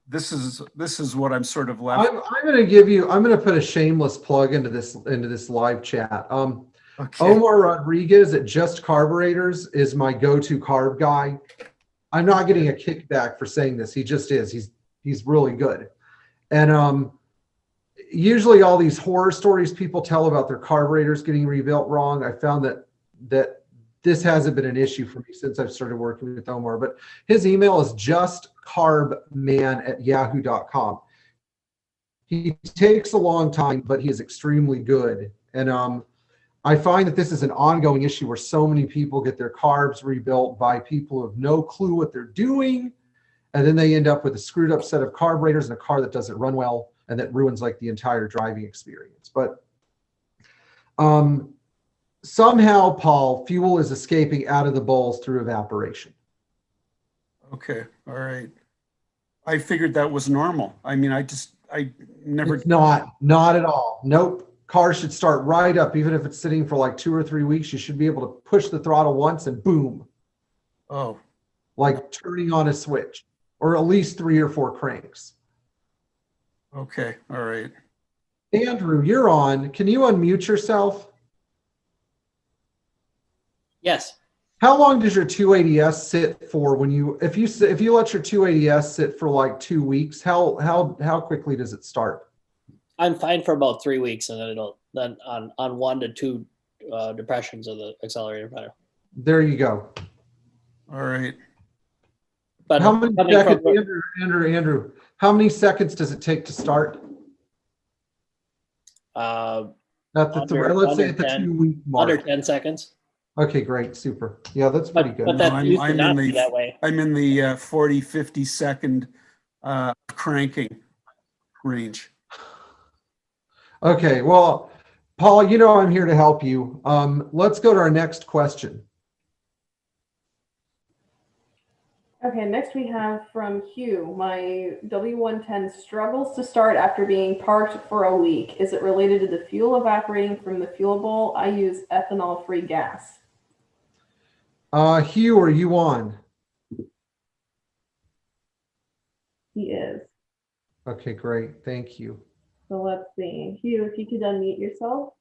this is what I'm sort of left. I'm going to put a shameless plug into this live chat. Okay. Omar Rodriguez at Just Carburetors is my go-to carb guy. I'm not getting a kickback for saying this. He just is. He's really good. And usually all these horror stories people tell about their carburetors getting rebuilt wrong, I found that this hasn't been an issue for me since I've started working with Omar. But his email is justcarbman@yahoo.com. He takes a long time, but he is extremely good. And I find that this is an ongoing issue where so many people get their carbs rebuilt by people who have no clue what they're doing. And then they end up with a screwed up set of carburetors and a car that doesn't run well and that ruins like the entire driving experience. But somehow, Paul, fuel is escaping out of the bowls through evaporation. Okay, all right. I figured that was normal. I mean, I never. It's not at all. Nope. Car should start right up. Even if it's sitting for like 2 or 3 weeks, you should be able to push the throttle once and boom. Oh. Like turning on a switch, or at least 3 or 4 cranks. Okay, all right. Andrew, you're on. Can you unmute yourself? Yes. How long does your 280S sit for when if you let your 280S sit for like 2 weeks, how quickly does it start? I'm fine for about 3 weeks, and then on 1 to 2 depressions of the accelerator pedal. There you go. All right. But How many coming seconds, from, Andrew, how many seconds does it take to start? uh, At the let's say under at the 10 2-week mark. under 10 seconds. Okay, great, super. Yeah, that's pretty good. But that used to I'm not in be the that way. I'm in the 40, 50 second cranking range. Okay, well, Paul, you know I'm here to help you. Let's go to our next question. Okay, next we have from Hugh. My W110 struggles to start after being parked for a week. Is it related to the fuel evaporating from the fuel bowl? I use ethanol-free gas. Hugh, are you on? He is. Okay, great. Thank you. So let's see. Hugh, if you could unmute yourself.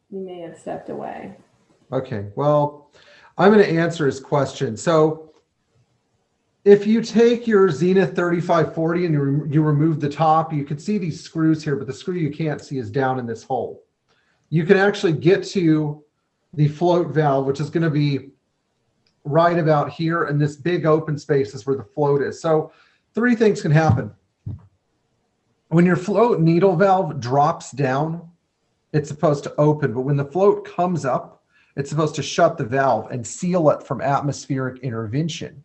You may have stepped away. Okay, well, I'm going to answer his question. So if you take your Zenith 3540 and you remove the top, you can see these screws here, but the screw you can't see is down in this hole. You can actually get to the float valve, which is going to be right about here, and this big open space is where the float is. So 3 things can happen. When your float needle valve drops down, it's supposed to open, but when the float comes up, it's supposed to shut the valve and seal it from atmospheric intervention.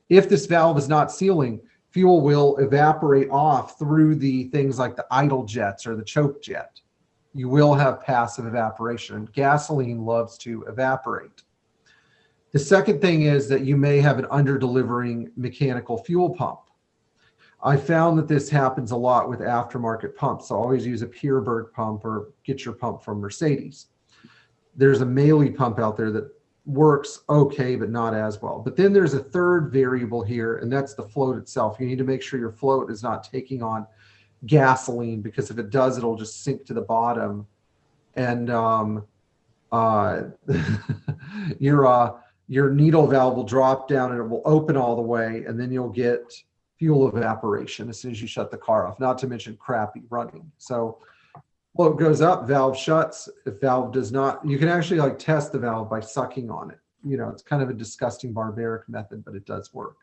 If this valve is not sealing, fuel will evaporate off through the things like the idle jets or the choke jet. You will have passive evaporation. Gasoline loves to evaporate. The second thing is that you may have an under-delivering mechanical fuel pump. I found that this happens a lot with aftermarket pumps. So always use a Pierre pump or get your pump from Mercedes. There's a Mealy pump out there that works okay, but not as well. But then there's a third variable here, and that's the float itself. You need to make sure your float is not taking on gasoline, because if it does, it'll just sink to the bottom. And your needle valve will drop down and it will open all the way, and then you'll get fuel evaporation as soon as you shut the car off, not to mention crappy running. So float goes up, valve shuts. If valve does not, you can actually like test the valve by sucking on it. You know, it's kind of a disgusting barbaric method, but it does work.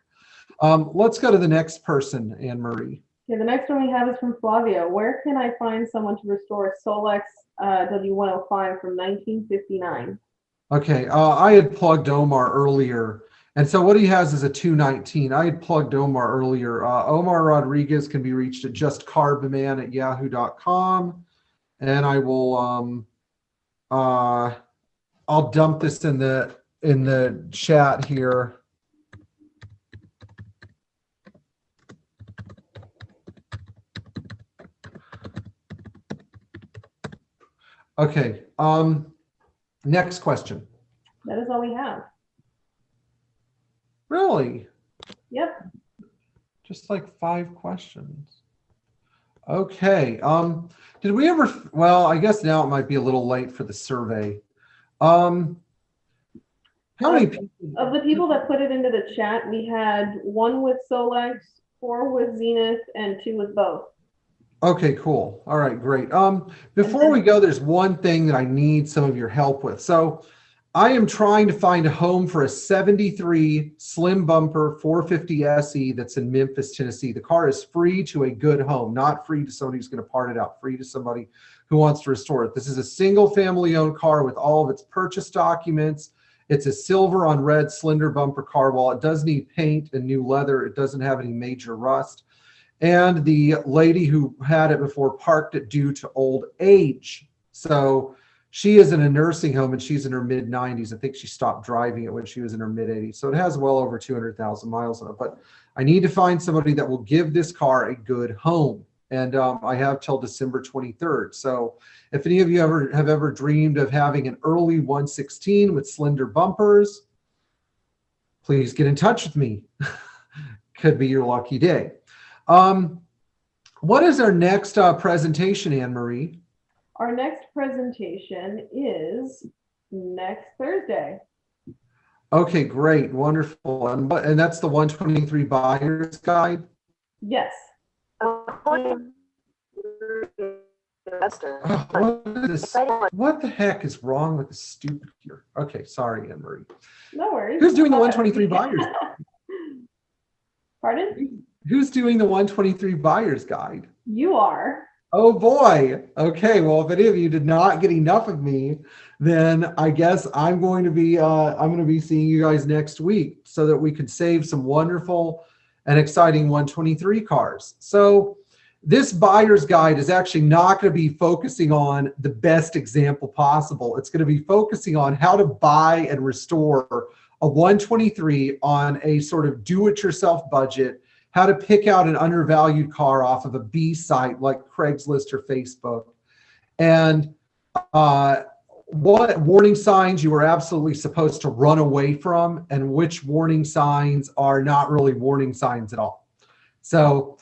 Let's go to the next person, Anne Marie. Okay, the next one we have is from Flavio. Where can I find someone to restore Solex W105 from 1959? Okay, I had plugged Omar earlier. And so what he has is a 219. I had plugged Omar earlier. Omar Rodriguez can be reached at justcarbman@yahoo.com. And I will, I'll dump this in the chat here. Okay, next question. That is all we have. Really? Yep. Just like 5 questions. Okay. Did we ever, well, I guess now it might be a little late for the survey. How many people? Of the people that put it into the chat, we had 1 with Solex, 4 with Zenith, and 2 with both. Okay, cool. All right, great. Before we go, there's one thing that I need some of your help with. So I am trying to find a home for a 73 slim bumper 450 SE that's in Memphis, Tennessee. The car is free to a good home, not free to somebody who's going to part it out, free to somebody who wants to restore it. This is a single family owned car with all of its purchase documents. It's a silver on red slender bumper car. While it does need paint and new leather, it doesn't have any major rust. And the lady who had it before parked it due to old age. So she is in a nursing home and she's in her mid 90s. I think she stopped driving it when she was in her mid 80s. So it has well over 200,000 miles on it. But I need to find somebody that will give this car a good home. And I have till December 23rd. So if any of you have ever dreamed of having an early 116 with slender bumpers, please get in touch with me. Could be your lucky day. What is our next presentation, Anne Marie? Our next presentation is next Thursday. Okay, great, wonderful. And that's the 123 Buyer's Guide? Yes. What the heck is wrong with this stupid here? Okay, sorry, Anne Marie. No worries. Who's doing the 123 buyers? Pardon? Who's doing the 123 buyers guide? You are. Oh boy. Okay. Well, if any of you did not get enough of me, then I guess I'm going to be seeing you guys next week so that we could save some wonderful and exciting 123 cars. So this buyer's guide is actually not going to be focusing on the best example possible. It's going to be focusing on how to buy and restore a 123 on a sort of do-it-yourself budget, how to pick out an undervalued car off of a B site like Craigslist or Facebook, and what warning signs you are absolutely supposed to run away from and which warning signs are not really warning signs at all. So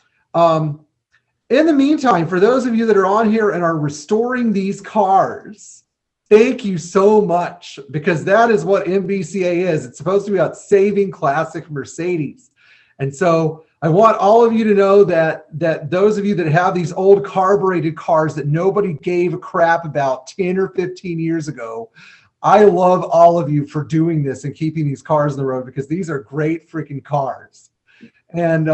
in the meantime, for those of you that are on here and are restoring these cars, thank you so much, because that is what MBCA is. It's supposed to be about saving classic Mercedes. And so I want all of you to know that those of you that have these old carbureted cars that nobody gave a crap about 10 or 15 years ago, I love all of you for doing this and keeping these cars on the road, because these are great freaking cars. And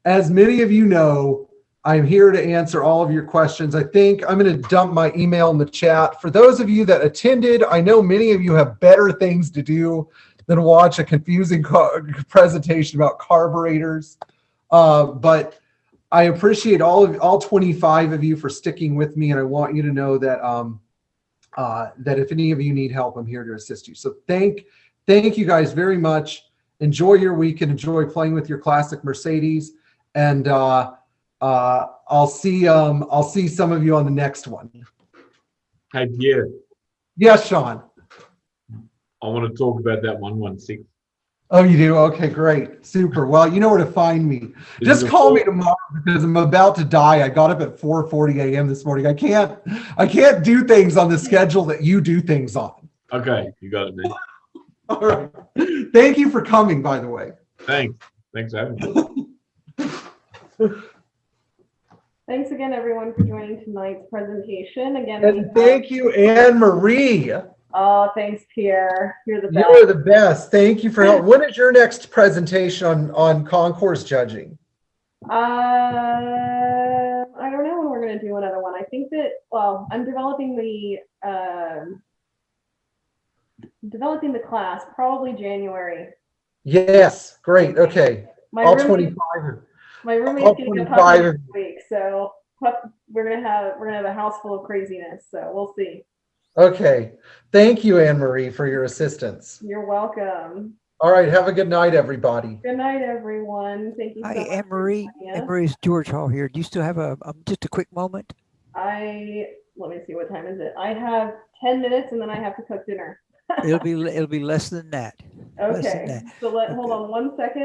as many of you know, I'm here to answer all of your questions. I think I'm going to dump my email in the chat. For those of you that attended, I know many of you have better things to do than watch a confusing presentation about carburetors. But I appreciate all 25 of you for sticking with me, and I want you to know that that if any of you need help, I'm here to assist you. So thank you guys very much. Enjoy your weekend. Enjoy playing with your classic Mercedes, and I'll see some of you on the next one. Hey, Pierre, Yes, Sean. I want to talk about that 116. Oh, you do? Okay, great. Super. Well, you know where to find me. Just call me tomorrow, because I'm about to die. I got up at 4:40 a.m. this morning. I can't do things on the schedule that you do things on. Okay, you got it, man. All right. Thank you for coming, by the way. Thanks for having me. Thanks again, everyone, for joining tonight's presentation. Again, And thank you, Anne Marie. Oh, thanks, Pierre. You're the best. You're the best. Thank you for help. When is your next presentation on concourse judging? I don't know when we're going to do another one. I think that, well, I'm developing the class, probably January. Yes, great. Okay. All 25. My roommate's getting a puppy this week, so we're gonna have a house full of craziness. So we'll see. Okay. Thank you, Anne Marie, for your assistance. You're welcome. All right. Have a good night, everybody. Good night, everyone. Thank you so much. Hi, Anne Marie. Anne Marie's George Hall here. Do you still have just a quick moment? Let me see, what time is it? I have 10 minutes, and then I have to cook dinner. It'll be less than that. Okay. So hold on one second.